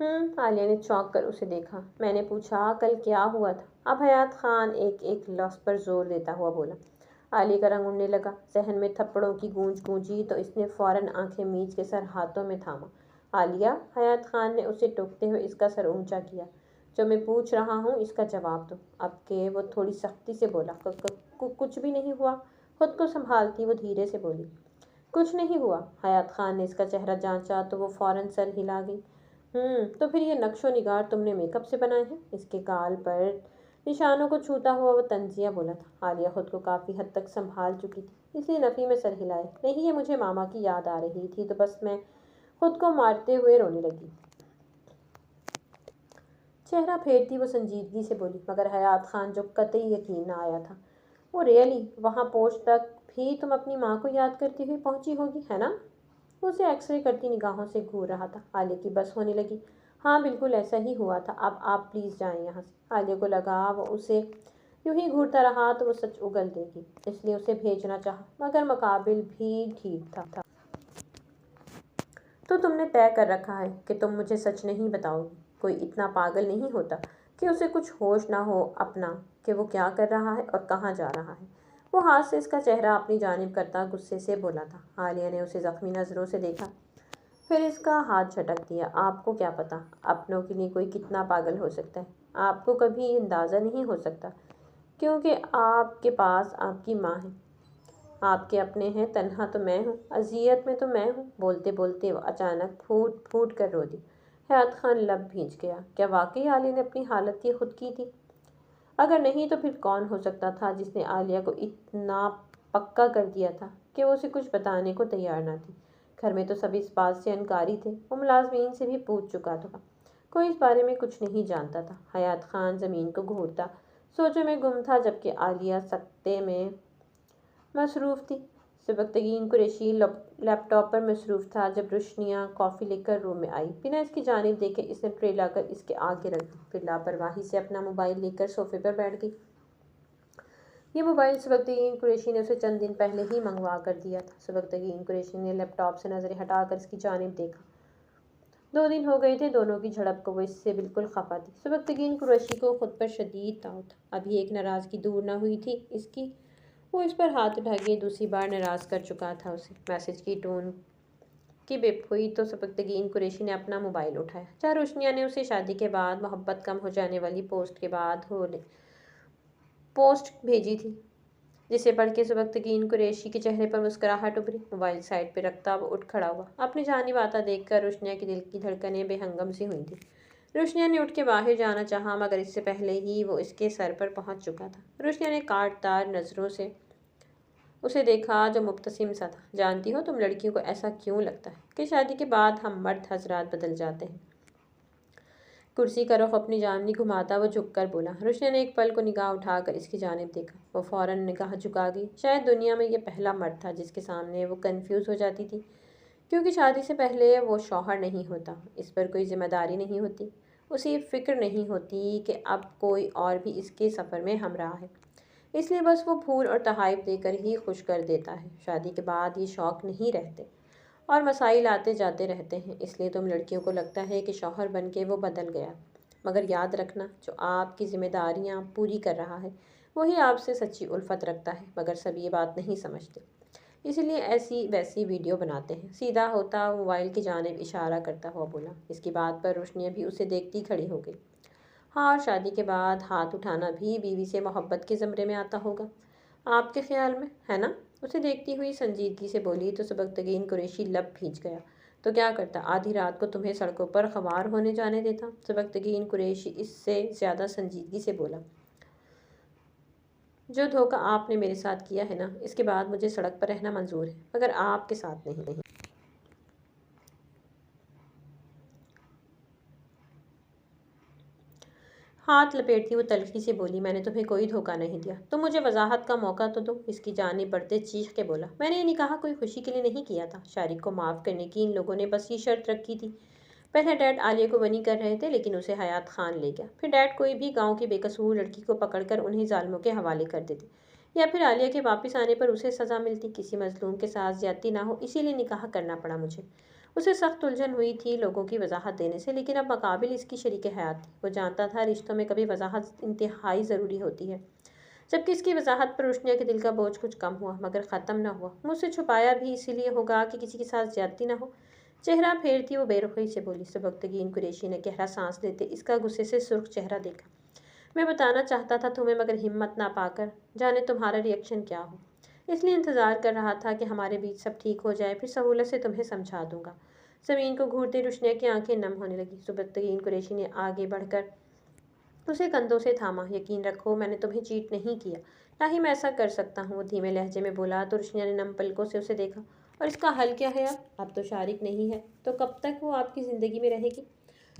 عالیہ نے چونک کر اسے دیکھا۔ میں نے پوچھا کل کیا ہوا تھا؟ اب حیات خان ایک ایک لفظ پر زور دیتا ہوا بولا۔ عالیہ کا رنگ اڑنے لگا، ذہن میں تھپڑوں کی گونج گونجی تو اس نے فوراً آنکھیں میچ کے سر ہاتھوں میں تھاما۔ عالیہ، حیات خان نے اسے ٹوکتے ہوئے اس کا سر اونچا کیا۔ جو میں پوچھ رہا ہوں اس کا جواب دو۔ اب کہ وہ تھوڑی سختی سے بولا۔ کچھ بھی نہیں ہوا۔ خود کو سنبھالتی وہ دھیرے سے بولی۔ کچھ نہیں ہوا۔ حیات خان نے اس کا چہرہ جانچا تو وہ فوراً سر ہلا گئی۔ تو پھر یہ نقش و نگار تم نے میک اپ سے بنائے ہیں؟ اس کے گال پر نشانوں کو چھوتا ہوا وہ طنزیہ بولا تھا۔ عالیہ خود کو کافی حد تک سنبھال چکی تھی، اس لیے نفی میں سر ہلائے۔ نہیں، یہ مجھے ماما کی یاد آ رہی تھی تو بس میں خود کو مارتے ہوئے رونے لگی۔ چہرہ پھیرتی وہ سنجیدگی سے بولی، مگر حیات خان جو قطعی یقین نہ آیا تھا۔ وہ ریئلی وہاں پہنچ تک بھی تم اپنی ماں کو یاد کرتی ہوئی پہنچی ہوگی، ہے نا؟ وہ اسے ایکس رے کرتی نگاہوں سے گھور رہا تھا۔ عالیہ کی بس ہونے لگی۔ ہاں بالکل ایسا ہی ہوا تھا۔ اب آپ پلیز جائیں یہاں سے۔ عالیہ کو لگا وہ اسے یوں ہی گھورتا رہا تو وہ سچ اگل دے گی، اس لیے اسے بھیجنا چاہا، مگر مقابل بھی ٹھیک تھا۔ تو تم نے طے کر رکھا ہے کہ تم مجھے سچ نہیں بتاؤ گی؟ کوئی اتنا پاگل نہیں ہوتا کہ اسے کچھ ہوش نہ ہو اپنا کہ وہ کیا کر رہا ہے اور کہاں جا رہا ہے۔ وہ ہاتھ سے اس کا چہرہ اپنی جانب کرتا غصے سے بولا تھا۔ عالیہ نے اسے زخمی نظروں سے دیکھا، پھر اس کا ہاتھ جھٹک دیا۔ آپ کو کیا پتا اپنوں کے لیے کوئی کتنا پاگل ہو سکتا ہے؟ آپ کو کبھی اندازہ نہیں ہو سکتا، کیونکہ آپ کے پاس آپ کی ماں ہے، آپ کے اپنے ہیں، تنہا تو میں ہوں، اذیت میں تو میں ہوں۔ بولتے بولتے وہ اچانک پھوٹ پھوٹ کر رو دی۔ حیات خان لب بھیج گیا۔ کیا واقعی عالیہ نے اپنی حالت یہ خود کی تھی؟ اگر نہیں تو پھر کون ہو سکتا تھا جس نے عالیہ کو اتنا پکا کر دیا تھا کہ وہ اسے کچھ بتانے کو تیار نہ تھی؟ گھر میں تو سبھی اس بات سے انکاری تھے، وہ ملازمین سے بھی پوچھ چکا تھا، کوئی اس بارے میں کچھ نہیں جانتا تھا۔ حیات خان زمین کو گھورتا سوچوں میں گم تھا، جبکہ عالیہ سکتے میں مصروف تھی۔ سبکتگین قریشی لیپ ٹاپ پر مصروف تھا جب روشنیہ کافی لے کر روم میں آئی۔ بنا اس کی جانب دیکھے اس نے ٹرے لا کر اس کے آگے رکھ دی، پھر لاپرواہی سے اپنا موبائل لے کر صوفے پر بیٹھ گئی۔ یہ موبائل سبکتگین قریشی نے اسے چند دن پہلے ہی منگوا کر دیا تھا۔ سبکتگین قریشی نے لیپ ٹاپ سے نظریں ہٹا کر اس کی جانب دیکھا۔ 2 دن ہو گئے تھے دونوں کی جھڑپ کو، وہ اس سے بالکل خفا تھی۔ سبکتگین قریشی کو خود پر شدید طاؤ تھا، ابھی ایک ناراضگی دور نہ ہوئی تھی اس کی، وہ اس پر ہاتھ اٹھا کے دوسری بار ناراض کر چکا تھا اسے۔ میسج کی ٹون کی بپ ہوئی تو سبکتگین قریشی نے اپنا موبائل اٹھایا، جہاں روشنیہ نے اسے شادی کے بعد محبت کم ہو جانے والی پوسٹ کے بعد پوسٹ بھیجی تھی، جسے پڑھ کے سبکتگین قریشی کے چہرے پر مسکراہٹ ابھری۔ موبائل سائڈ پہ رکھتا وہ اٹھ کھڑا ہوا۔ اپنی جانب آتا دیکھ کر روشنیہ کے دل کی دھڑکنیں بے ہنگم سی ہوئی تھیں۔ روشنیہ نے اٹھ کے باہر جانا چاہا، مگر اس سے پہلے ہی وہ اس کے سر پر پہنچ چکا تھا۔ روشنیہ نے کاٹ دار نظروں سے اسے دیکھا جو مبتسم سا تھا۔ جانتی ہو تم لڑکیوں کو ایسا کیوں لگتا ہے کہ شادی کے بعد ہم مرد حضرات بدل جاتے ہیں؟ کرسی کا رخ اپنی جانب گھماتا وہ جھک کر بولا۔ روشنیہ نے ایک پل کو نگاہ اٹھا کر اس کی جانب دیکھا، وہ فوراً نگاہ جھکا گئی۔ شاید دنیا میں یہ پہلا مرد تھا جس کے سامنے وہ کنفیوز ہو جاتی تھی، کیونکہ شادی سے پہلے وہ شوہر نہیں ہوتا، اس پر کوئی ذمہ داری نہیں ہوتی، اسے یہ فکر نہیں ہوتی کہ اب کوئی اور بھی اس کے سفر میں ہمراہ ہے، اس لیے بس وہ پھول اور تحائف دے کر ہی خوش کر دیتا ہے۔ شادی کے بعد یہ شوق نہیں رہتے اور مسائل آتے جاتے رہتے ہیں، اس لیے تم لڑکیوں کو لگتا ہے کہ شوہر بن کے وہ بدل گیا، مگر یاد رکھنا جو آپ کی ذمہ داریاں پوری کر رہا ہے وہی آپ سے سچی الفت رکھتا ہے، مگر سب یہ بات نہیں سمجھتے، اسی لیے ایسی ویسی ویڈیو بناتے ہیں۔ سیدھا ہوتا موبائل کی جانب اشارہ کرتا ہوا بولا۔ اس کی بات پر روشنیہ بھی اسے دیکھتی کھڑی ہو گئی۔ ہاں، اور شادی کے بعد ہاتھ اٹھانا بھی بیوی سے محبت کے زمرے میں آتا ہوگا آپ کے خیال میں، ہے نا؟ اسے دیکھتی ہوئی سنجیدگی سے بولی تو سبکتگین قریشی لب بھیج گیا۔ تو کیا کرتا، آدھی رات کو تمہیں سڑکوں پر خوار ہونے جانے دیتا؟ سبکتگین قریشی اس سے زیادہ سنجیدگی سے بولا۔ جو دھوکہ آپ نے میرے ساتھ کیا ہے نا، اس کے بعد مجھے سڑک پر رہنا منظور ہے، مگر آپ کے ساتھ نہیں۔ ہاتھ لپیٹتی وہ تلخی سے بولی، میں نے تمہیں کوئی دھوکہ نہیں دیا، تم مجھے وضاحت کا موقع تو دو۔ اس کی جانب بڑھتے چیخ کے بولا، میں نے یہ نکاح کوئی خوشی کے لیے نہیں کیا تھا، شارق کو معاف کرنے کی ان لوگوں نے بس یہ شرط رکھی تھی۔ پہلے ڈیڈ عالیہ کو بنی کر رہے تھے، لیکن اسے حیات خان لے گیا، پھر ڈیڈ کوئی بھی گاؤں کی بے قصور لڑکی کو پکڑ کر انہیں ظالموں کے حوالے کر دیتے، یا پھر عالیہ کے واپس آنے پر اسے سزا ملتی، کسی مظلوم کے ساتھ زیادتی نہ ہو، اسی لیے نکاح کرنا پڑا مجھے۔ اسے سخت الجھن ہوئی تھی لوگوں کی وضاحت دینے سے، لیکن اب مقابل اس کی شریک حیات تھی۔ وہ جانتا تھا رشتوں میں کبھی وضاحت انتہائی ضروری ہوتی ہے۔ جبکہ اس کی وضاحت پر روشنیا کے دل کا بوجھ کچھ کم ہوا، مگر ختم نہ ہوا۔ مجھ سے چھپایا بھی اسی لیے ہوگا کہ کسی کے ساتھ زیادتی نہ ہو۔ چہرہ پھیرتی وہ بے رخی سے بولی۔ سبکتگین قریشی نے گہرا سانس لیتے اس کا غصے سے سرخ چہرہ دیکھا۔ میں بتانا چاہتا تھا تمہیں، مگر ہمت نہ پا کر، جانے تمہارا ری ایکشن کیا ہو، اس لیے انتظار کر رہا تھا کہ ہمارے بیچ سب ٹھیک ہو جائے، پھر سہولت سے تمہیں سمجھا دوں گا۔ زمین کو گھورتے روشنیا کی آنکھیں نم ہونے لگی۔ سبکتگین قریشی نے آگے بڑھ کر اسے کندھوں سے تھاما۔ یقین رکھو میں نے تمہیں چیٹ نہیں کیا، نہ ہی میں ایسا کر سکتا ہوں، وہ دھیمے لہجے میں بولا۔ تو روشنیا نے نم پلکوں سے اسے دیکھا۔ اور اس کا حل کیا ہے؟ اب تو شارک نہیں ہے تو کب تک وہ آپ کی زندگی میں رہے گی؟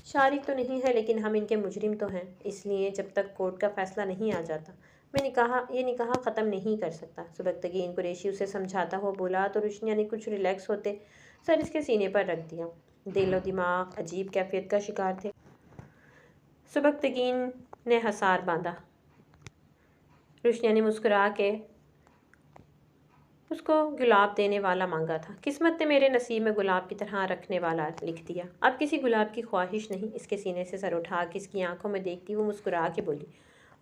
شارک تو نہیں ہے لیکن ہم ان کے مجرم تو ہیں، اس لیے جب تک کورٹ کا فیصلہ نہیں آ جاتا میں یہ نکاح ختم نہیں کر سکتا۔ سبکتگین قریشی اسے سمجھاتا ہوا بولا تو روشنیا نے کچھ ریلیکس ہوتے سر اس کے سینے پر رکھ دیا۔ دل و دماغ عجیب کیفیت کا شکار تھے۔ سبکتگین نے حصار باندھا۔ روشنیا نے مسکرا کے اس کو گلاب دینے والا مانگا تھا، قسمت نے میرے نصیب میں گلاب کی طرح رکھنے والا لکھ دیا۔ اب کسی گلاب کی خواہش نہیں۔ اس کے سینے سے سر اٹھا کے اس کی آنکھوں میں دیکھتی وہ مسکرا کے بولی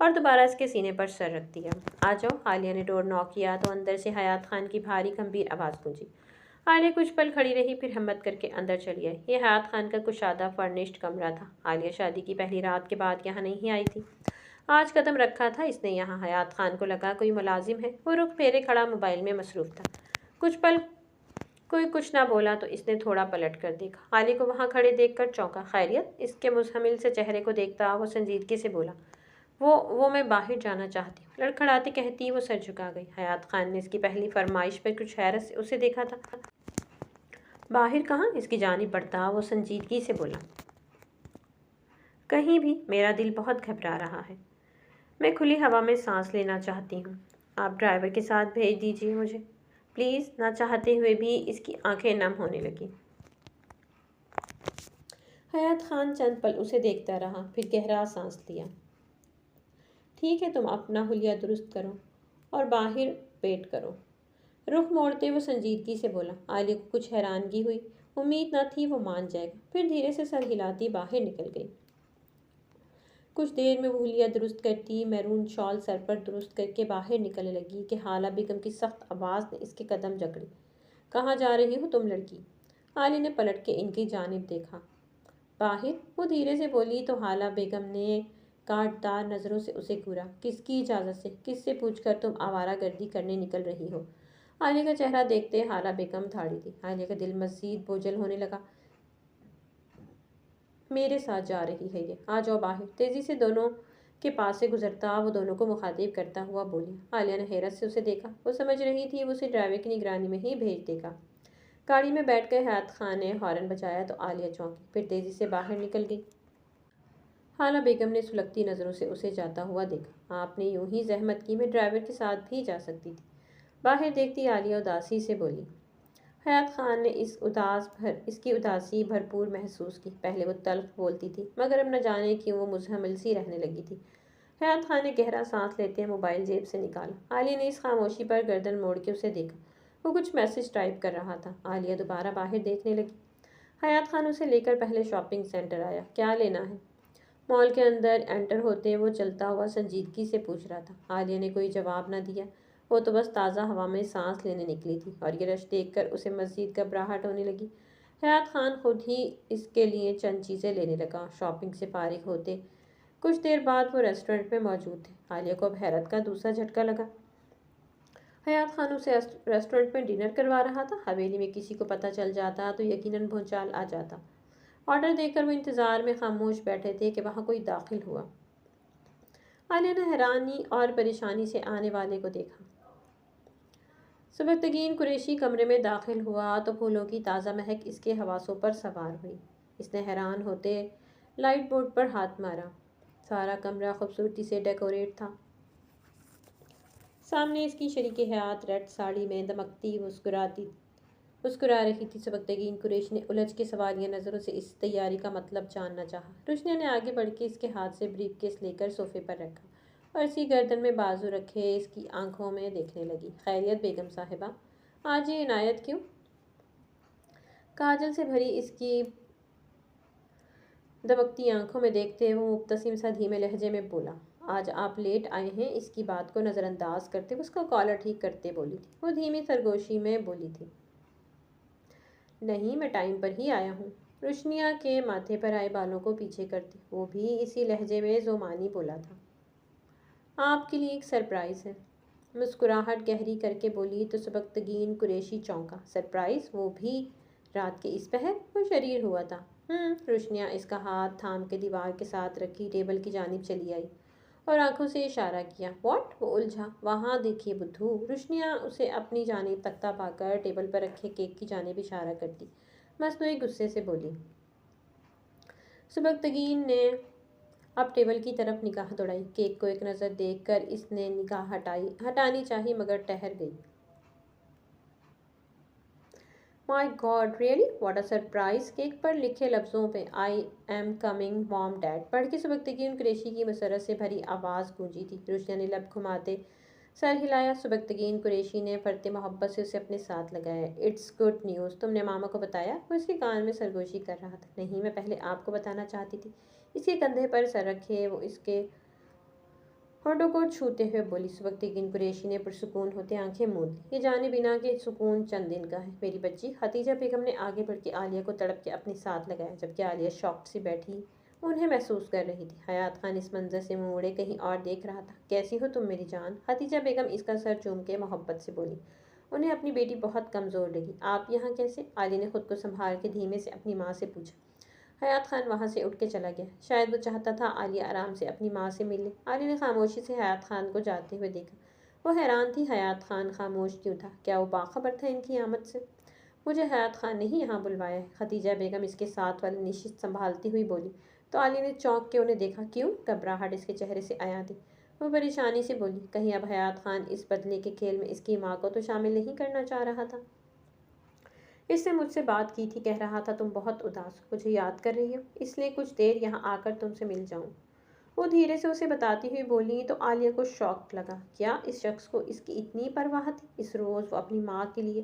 اور دوبارہ اس کے سینے پر سر رکھ دیا۔ آ جاؤ۔ عالیہ نے ڈور ناک کیا تو اندر سے حیات خان کی بھاری گمبھیر آواز گونجی۔ عالیہ کچھ پل کھڑی رہی، پھر ہمت کر کے اندر چلی آئی۔ یہ حیات خان کا کشادہ فرنشڈ کمرہ تھا۔ عالیہ شادی کی پہلی رات کے بعد یہاں نہیں آئی تھی۔ آج قدم رکھا تھا اس نے یہاں۔ حیات خان کو لگا کوئی ملازم ہے۔ وہ رخ پھیرے کھڑا موبائل میں مصروف تھا۔ کچھ پل کوئی کچھ نہ بولا تو اس نے تھوڑا پلٹ کر دیکھا۔ عالیہ کو وہاں کھڑے دیکھ کر چونکا۔ خیریت؟ اس کے مزمل سے چہرے کو دیکھتا وہ سنجیدگی سے بولا۔ وہ میں باہر جانا چاہتی ہوں، لڑکھڑاتے کہتی وہ سر جھکا گئی۔ حیات خان نے اس کی پہلی فرمائش پر کچھ حیرت سے اسے دیکھا تھا۔ باہر کہاں؟ اس کی جانب بڑھتا وہ سنجیدگی سے بولا۔ کہیں بھی، میرا دل بہت گھبرا رہا ہے، میں کھلی ہوا میں سانس لینا چاہتی ہوں، آپ ڈرائیور کے ساتھ بھیج دیجیے مجھے پلیز۔ نہ چاہتے ہوئے بھی اس کی آنکھیں نم ہونے لگیں۔ حیات خان چند پل اسے دیکھتا رہا، پھر گہرا سانس لیا۔ ٹھیک ہے، تم اپنا حلیہ درست کرو اور باہر ویٹ کرو۔ رخ موڑتے وہ سنجیدگی سے بولا۔ عالیہ کو کچھ حیرانگی ہوئی، امید نہ تھی وہ مان جائے گا، پھر دھیرے سے سر ہلاتی باہر نکل گئی۔ کچھ دیر میں وہ حلیہ درست کرتی میرون شال سر پر درست کر کے باہر نکلنے لگی کہ حالہ بیگم کی سخت آواز نے اس کے قدم جکڑے۔ کہاں جا رہی ہو تم لڑکی؟ عالیہ نے پلٹ کے ان کی جانب دیکھا۔ باہر، وہ دھیرے سے بولی تو حالہ بیگم نے کاٹدار نظروں سے اسے گھورا۔ کس کی اجازت سے، کس سے پوچھ کر تم آوارہ گردی کرنے نکل رہی ہو؟ عالیہ کا چہرہ دیکھتے حالہ بیگم دھاڑی دی۔ عالیہ کا دل مزید بوجھل ہونے لگا۔ میرے ساتھ جا رہی ہے یہ، آ جاؤ باہر۔ تیزی سے دونوں کے پاس سے گزرتا وہ دونوں کو مخاطب کرتا ہوا بولی۔ عالیہ نے حیرت سے اسے دیکھا۔ وہ سمجھ رہی تھی وہ اسے ڈرائیور کی نگرانی میں ہی بھیج دے گا۔ گاڑی میں بیٹھ کر حیات خان نے ہارن بجایا تو عالیہ چونکی، پھر تیزی سے باہر نکل گئی۔ حالہ بیگم نے سلگتی نظروں سے اسے جاتا ہوا دیکھا۔ آپ نے یوں ہی زحمت کی، میں ڈرائیور کے ساتھ بھی جا سکتی تھی۔ باہر دیکھتی عالیہ اداسی سے بولی۔ حیات خان نے اس کی اداسی بھرپور محسوس کی۔ پہلے وہ تلخ بولتی تھی، مگر اب نہ جانے کیوں وہ مزمل سی رہنے لگی تھی۔ حیات خان نے گہرا سانس لیتے موبائل جیب سے نکالا۔ عالیہ نے اس خاموشی پر گردن موڑ کے اسے دیکھا۔ وہ کچھ میسج ٹائپ کر رہا تھا۔ عالیہ دوبارہ باہر دیکھنے لگی۔ حیات خان اسے لے کر پہلے شاپنگ سینٹر آیا۔ کیا لینا ہے؟ مال کے اندر انٹر ہوتے وہ چلتا ہوا سنجیدگی سے پوچھ رہا تھا۔ عالیہ نے کوئی جواب نہ دیا۔ وہ تو بس تازہ ہوا میں سانس لینے نکلی تھی اور یہ رش دیکھ کر اسے مزید گھبراہٹ ہونے لگی۔ حیات خان خود ہی اس کے لیے چند چیزیں لینے لگا۔ شاپنگ سے فارغ ہوتے کچھ دیر بعد وہ ریسٹورنٹ میں موجود تھے۔ عالیہ کو اب حیرت کا دوسرا جھٹکا لگا۔ حیات خان اسے ریسٹورنٹ میں ڈنر کروا رہا تھا۔ حویلی میں کسی کو پتہ چل جاتا تو یقیناً بھونچال آ جاتا۔ آرڈر دے کر وہ انتظار میں خاموش بیٹھے تھے کہ وہاں کوئی داخل ہوا۔ عالیہ نے حیرانی اور پریشانی سے آنے والے کو دیکھا۔ سبکتگین قریشی کمرے میں داخل ہوا تو پھولوں کی تازہ مہک اس کے حواسوں پر سوار ہوئی۔ اس نے حیران ہوتے لائٹ بورڈ پر ہاتھ مارا۔ سارا کمرہ خوبصورتی سے ڈیکوریٹ تھا۔ سامنے اس کی شریک حیات ریڈ ساڑی میں دمکتی مسکرا رہی تھی۔ سبکتگین قریشی نے الجھ کے سوالیہ نظروں سے اس تیاری کا مطلب جاننا چاہا۔ روشنیا نے آگے بڑھ کے اس کے ہاتھ سے بریف کیس لے کر صوفے پر رکھا اور اس کی گردن میں بازو رکھے اس کی آنکھوں میں دیکھنے لگی۔ خیریت بیگم صاحبہ، آج یہ عنایت کیوں؟ کاجل سے بھری اس کی دبکتی آنکھوں میں دیکھتے وہ مبتسم سا دھیمے لہجے میں بولا، آج آپ لیٹ آئے ہیں۔ اس کی بات کو نظر انداز کرتے اس کا کالر ٹھیک کرتے بولی تھی۔ وہ دھیمی سرگوشی میں بولی تھی، نہیں میں ٹائم پر ہی آیا ہوں۔ روشنیہ کے ماتھے پر آئے بالوں کو پیچھے کرتی وہ بھی اسی لہجے میں زومانی بولا تھا، آپ کے لیے ایک سرپرائز ہے۔ مسکراہٹ گہری کر کے بولی تو سبکتگین قریشی چونکا، سرپرائز وہ بھی رات کے اس پہر؟ وہ شریر ہوا تھا۔ روشنیہ اس کا ہاتھ تھام کے دیوار کے ساتھ رکھی ٹیبل کی جانب چلی آئی اور آنکھوں سے اشارہ کیا، واٹ؟ وہ الجھا، وہاں دیکھیے بدھو۔ روشنیہ اسے اپنی جانب تختہ پا کر ٹیبل پر رکھے کیک کی جانب اشارہ کرتی مصنوعی غصے سے بولی۔ سبکتگین نے اب ٹیبل کی طرف نگاہ دوڑائی، کیک کو ایک نظر دیکھ کر اس نے نگاہ ہٹانی چاہی مگر ٹھہر گئی۔ My God really what a surprise. Cake پر لکھے لفظوں پہ I am coming mom dad پڑھ کے سبکتگین قریشی کی مسرت سے بھری آواز گونجی تھی۔ روشنیہ نے لب گھماتے سر ہلایا۔ سبکتگین قریشی نے پرتے محبت سے اسے اپنے ساتھ لگایا، اٹس گڈ نیوز، تم نے ماما کو بتایا؟ وہ اس کے کان میں سرگوشی کر رہا تھا، نہیں میں پہلے آپ کو بتانا چاہتی تھی۔ اس کے کندھے پر سر رکھے وہ اس کے ہونٹوں کو چھوتے ہوئے بولی۔ سبکتگین قریشی نے پرسکون ہوتے آنکھیں موند لیں، یہ جانے بنا کہ سکون چند دن کا ہے میری بچی۔ خدیجہ بیگم نے آگے بڑھ کے عالیہ کو تڑپ کے اپنے ساتھ لگایا، جبکہ عالیہ شاکڈ سی بیٹھی انہیں محسوس کر رہی تھی۔ حیات خان اس منظر سے منہ موڑے کہیں اور دیکھ رہا تھا۔ کیسی ہو تم میری جان؟ خدیجہ بیگم اس کا سر چوم کے محبت سے بولی۔ انہیں اپنی بیٹی بہت کمزور لگی، آپ یہاں کیسے؟ عالیہ نے خود کو سنبھال کے دھیمے سے اپنی ماں سے پوچھا۔ حیات خان وہاں سے اٹھ کے چلا گیا، شاید وہ چاہتا تھا عالیہ آرام سے اپنی ماں سے مل لے۔ عالیہ نے خاموشی سے حیات خان کو جاتے ہوئے دیکھا، وہ حیران تھی حیات خان خاموش کیوں تھا، کیا وہ باخبر تھا ان کی آمد سے؟ مجھے حیات خان نے ہی یہاں بلوایا ہے، خدیجہ بیگم اس کے ساتھ والی نشست سنبھالتی ہوئی بولی تو عالیہ نے چونک کے انہیں دیکھا، کیوں؟ گھبراہٹ اس کے چہرے سے عیاں تھی۔ وہ پریشانی سے بولی، کہیں اب حیات خان اس بدلے کے کھیل میں اس کی ماں کو تو شامل نہیں کرنا چاہ رہا تھا؟ اس نے مجھ سے بات کی تھی، کہہ رہا تھا تم بہت اداس ہو، مجھے یاد کر رہی ہو، اس لیے کچھ دیر یہاں آ کر تم سے مل جاؤں۔ وہ دھیرے سے اسے بتاتی ہوئی بولی تو عالیہ کو شوق لگا، کیا اس شخص کو اس کی اتنی پرواہ تھی؟ اس روز وہ اپنی ماں کے لیے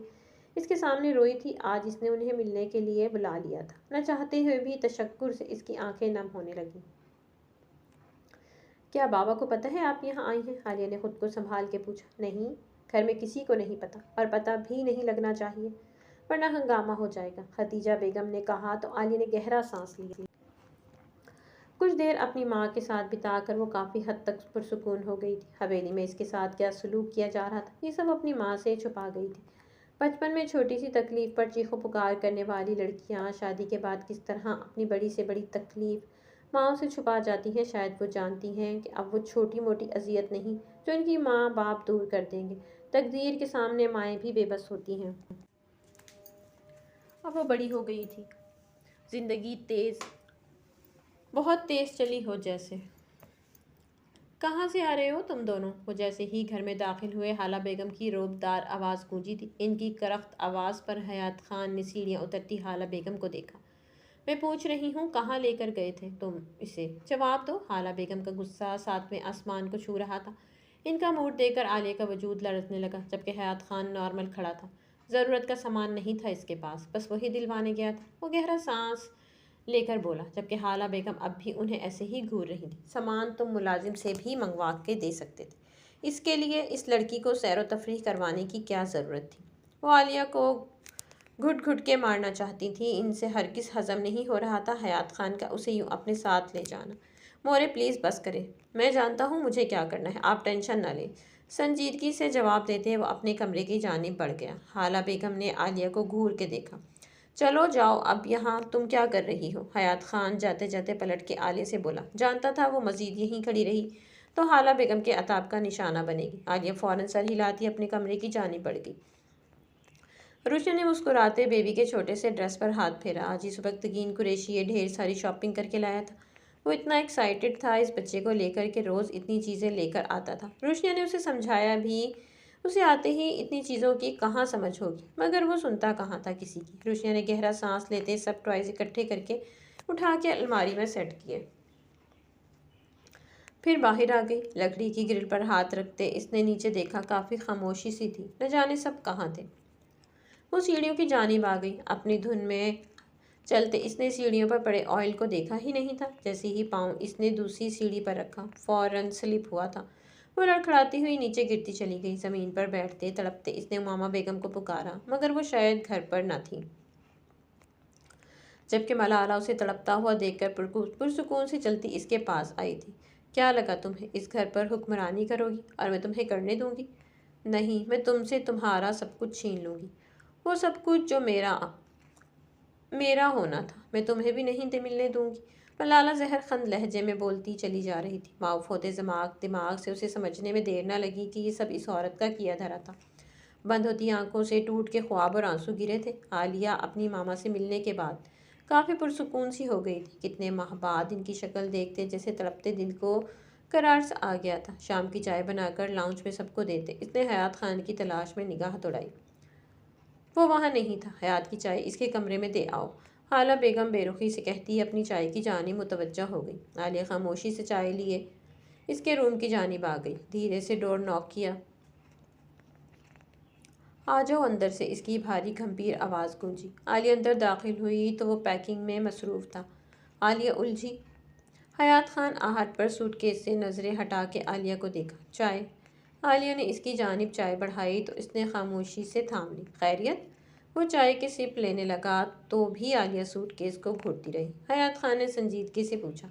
اس کے سامنے روئی تھی، آج اس نے انہیں ملنے کے لیے بلا لیا تھا۔ نہ چاہتے ہوئے بھی تشکر سے اس کی آنکھیں نم ہونے لگیں۔ کیا بابا کو پتہ ہے آپ یہاں آئی ہیں؟ عالیہ نے خود کو سنبھال کے پوچھا۔ نہیں، گھر میں کسی کو نہیں پتہ، اور پتہ بھی نہیں لگنا چاہیے ورنہ ہنگامہ ہو جائے گا، خدیجہ بیگم نے کہا تو عالیہ نے گہرا سانس لیا۔ کچھ دیر اپنی ماں کے ساتھ بتا کر وہ کافی حد تک پرسکون ہو گئی تھی۔ حویلی میں اس کے ساتھ کیا سلوک کیا جا رہا تھا یہ سب اپنی ماں سے چھپا گئی تھی۔ بچپن میں چھوٹی سی تکلیف پر چیخ و پکار کرنے والی لڑکیاں شادی کے بعد کس طرح اپنی بڑی سے بڑی تکلیف ماؤں سے چھپا جاتی ہیں، شاید وہ جانتی ہیں کہ اب وہ چھوٹی موٹی اذیت نہیں جو ان کی ماں باپ دور کر دیں گے۔ تقدیر کے سامنے مائیں بھی بے بس ہوتی ہیں۔ اب وہ بڑی ہو گئی تھی، زندگی بہت تیز چلی ہو جیسے۔ کہاں سے آ رہے ہو تم دونوں؟ وہ جیسے ہی گھر میں داخل ہوئے حالہ بیگم کی روبدار آواز گونجی تھی۔ ان کی کرخت آواز پر حیات خان نے سیڑھیاں اترتی حالہ بیگم کو دیکھا۔ میں پوچھ رہی ہوں کہاں لے کر گئے تھے تم اسے؟ جواب دو۔ حالہ بیگم کا غصہ ساتویں آسمان کو چھو رہا تھا۔ ان کا موڈ دیکھ کر عالیہ کا وجود لرزنے لگا، جبکہ حیات خان نارمل کھڑا تھا۔ ضرورت کا سامان نہیں تھا اس کے پاس، بس وہی دلوانے گیا تھا۔ وہ گہرا سانس لے کر بولا، جبکہ حالہ بیگم اب بھی انہیں ایسے ہی گھور رہی تھی۔ سامان تم ملازم سے بھی منگوا کے دے سکتے تھے، اس کے لیے اس لڑکی کو سیر و تفریح کروانے کی کیا ضرورت تھی؟ وہ عالیہ کو گھٹ گھٹ کے مارنا چاہتی تھی، ان سے ہرگز ہضم نہیں ہو رہا تھا حیات خان کا اسے یوں اپنے ساتھ لے جانا۔ مورے پلیز بس کریں، میں جانتا ہوں مجھے کیا کرنا ہے، آپ ٹینشن نہ لیں۔ سنجیدگی سے جواب دیتے وہ اپنے کمرے کی جانب بڑھ گیا۔ حالہ بیگم نے عالیہ کو گھور کے دیکھا، چلو جاؤ اب یہاں تم کیا کر رہی ہو؟ حیات خان جاتے جاتے پلٹ کے عالیہ سے بولا، جانتا تھا وہ مزید یہیں کھڑی رہی تو حالہ بیگم کے عتاب کا نشانہ بنے گی۔ عالیہ فوراً سر ہلاتی اپنے کمرے کی جانب بڑھ گئی۔ روشنی نے مسکراتے بیبی کے چھوٹے سے ڈریس پر ہاتھ پھیرا، آج ہی سبکتگین قریشی یہ ڈھیر ساری شاپنگ کر کے لایا تھا۔ وہ اتنا ایکسائٹڈ تھا اس بچے کو لے کر کہ روز اتنی چیزیں لے کر آتا تھا۔ روشنی نے اسے سمجھایا بھی اسے آتے ہی اتنی چیزوں کی کہاں سمجھ ہوگی، مگر وہ سنتا کہاں تھا کسی کی۔ روشنی نے گہرا سانس لیتے سب ٹوائز اکٹھے کر کے اٹھا کے الماری میں سیٹ کیے، پھر باہر آ گئی۔ لکڑی کی گرل پر ہاتھ رکھتے اس نے نیچے دیکھا، کافی خاموشی سی تھی، نہ جانے سب کہاں تھے۔ وہ سیڑھیوں کی جانب آ گئی۔ اپنی دھن میں چلتے اس نے سیڑھیوں پر پڑے آئل کو دیکھا ہی نہیں تھا۔ جیسے ہی پاؤں اس نے دوسری سیڑھی پر رکھا، فوراً سلپ ہوا تھا۔ وہ لڑکھڑاتی ہوئی نیچے گرتی چلی گئی۔ زمین پر بیٹھتے تڑپتے اس نے امامہ بیگم کو پکارا، مگر وہ شاید گھر پر نہ تھی، جبکہ ملالہ اسے تڑپتا ہوا دیکھ کر پرسکون سے چلتی اس کے پاس آئی تھی۔ کیا لگا تمہیں اس گھر پر حکمرانی کرو گی اور میں تمہیں کرنے دوں گی؟ نہیں، میں تم سے تمہارا سب کچھ چھین لوں گی، وہ سب کچھ جو میرا ہونا تھا، میں تمہیں بھی نہیں ملنے دوں گی۔ ملالہ زہر خند لہجے میں بولتی چلی جا رہی تھی۔ معاف ہوتے دماغ سے اسے سمجھنے میں دیر نہ لگی کہ یہ سب اس عورت کا کیا دھرا تھا۔ بند ہوتی آنکھوں سے ٹوٹ کے خواب اور آنسو گرے تھے۔ عالیہ اپنی ماما سے ملنے کے بعد کافی پرسکون سی ہو گئی تھی۔ کتنے ماہ بعد ان کی شکل دیکھتے جیسے تڑپتے دل کو قرار سا آ گیا تھا۔ شام کی چائے بنا کر لاؤنج میں سب کو دیتے اس نے حیات خان کی تلاش میں نگاہ دوڑائی۔ وہ وہاں نہیں تھا۔ حیات کی چائے اس کے کمرے میں دے آؤ، خالہ بیگم بے رخی سے کہتی اپنی چائے کی جانب متوجہ ہو گئی۔ عالیہ خاموشی سے چائے لیے اس کے روم کی جانب آ گئی۔ دھیرے سے ڈور ناک کیا۔ آ جاؤ اندر سے، اس کی بھاری گھمبیر آواز گونجی۔ عالیہ اندر داخل ہوئی تو وہ پیکنگ میں مصروف تھا۔ عالیہ الجھی۔ حیات خان آہٹ پر سوٹ کیس سے نظریں ہٹا کے عالیہ کو دیکھا۔ چائے؟ عالیہ نے اس کی جانب چائے بڑھائی تو اس نے خاموشی سے تھام لی۔ خیریت؟ وہ چائے کے سپ لینے لگا تو بھی عالیہ سوٹ کیس کو گھورتی رہی۔ حیات خان نے سنجیدگی سے پوچھا،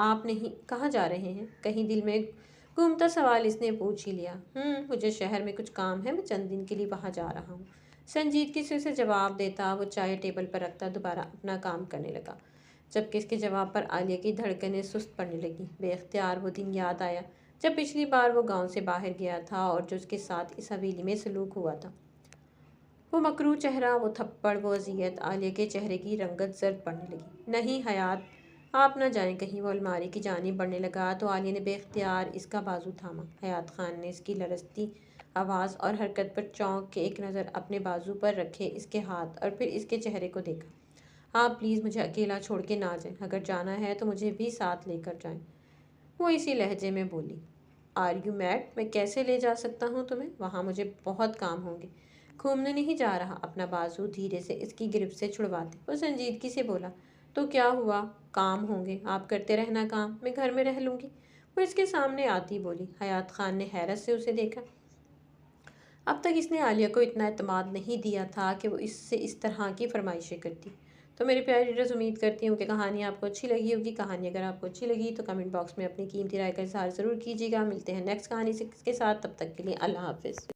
آپ نہیں کہاں جا رہے ہیں؟ کہیں دل میں گھومتا سوال اس نے پوچھ ہی لیا۔ مجھے شہر میں کچھ کام ہے، میں چند دن کے لیے وہاں جا رہا ہوں، سنجیدگی سے اسے جواب دیتا وہ چائے ٹیبل پر رکھتا دوبارہ اپنا کام کرنے لگا، جبکہ اس کے جواب پر عالیہ کی دھڑکنیں سست پڑنے لگیں۔ بے اختیار وہ دن یاد آیا جب پچھلی بار وہ گاؤں سے باہر گیا تھا اور جو اس کے ساتھ اس حویلی میں سلوک ہوا تھا۔ وہ مکروہ چہرہ، وہ تھپڑ، وہ اذیت۔ عالیہ کے چہرے کی رنگت زرد پڑنے لگی۔ نہیں حیات، آپ نہ جائیں کہیں۔ وہ الماری کی جانب بڑھنے لگا تو عالیہ نے بے اختیار اس کا بازو تھاما۔ حیات خان نے اس کی لرزتی آواز اور حرکت پر چونک کے ایک نظر اپنے بازو پر رکھے اس کے ہاتھ اور پھر اس کے چہرے کو دیکھا۔ آپ پلیز مجھے اکیلا چھوڑ کے نہ جائیں، اگر جانا ہے تو مجھے بھی ساتھ لے کر جائیں، وہ اسی لہجے میں بولی۔ Are you mad? میں کیسے لے جا سکتا ہوں تمہیں؟ وہاں مجھے بہت کام ہوں گے۔ گھومنے نہیں جا رہا۔ اپنا بازو دھیرے سے اس کی گرفت سے چھڑواتے وہ سنجیدگی سے بولا، تو کیا ہوا؟ کام ہوں گے، آپ کرتے رہنا کام، میں گھر میں رہ لوں گی، وہ اس کے سامنے آتی بولی۔ حیات خان نے حیرت سے اسے دیکھا۔ اب تک اس نے عالیہ کو اتنا اعتماد نہیں دیا تھا کہ وہ اس سے اس طرح کی فرمائشیں کرتی۔ تو میرے پیارے ریڈرز، امید کرتی ہوں کہ کہانی آپ کو اچھی لگی ہوگی۔ کہانی اگر آپ کو اچھی لگی تو کمنٹ باکس میں اپنی قیمتی رائے کا اظہار ضرور کیجیے گا۔ ملتے ہیں نیکسٹ کہانی کے ساتھ، تب تک کے لیے اللہ حافظ۔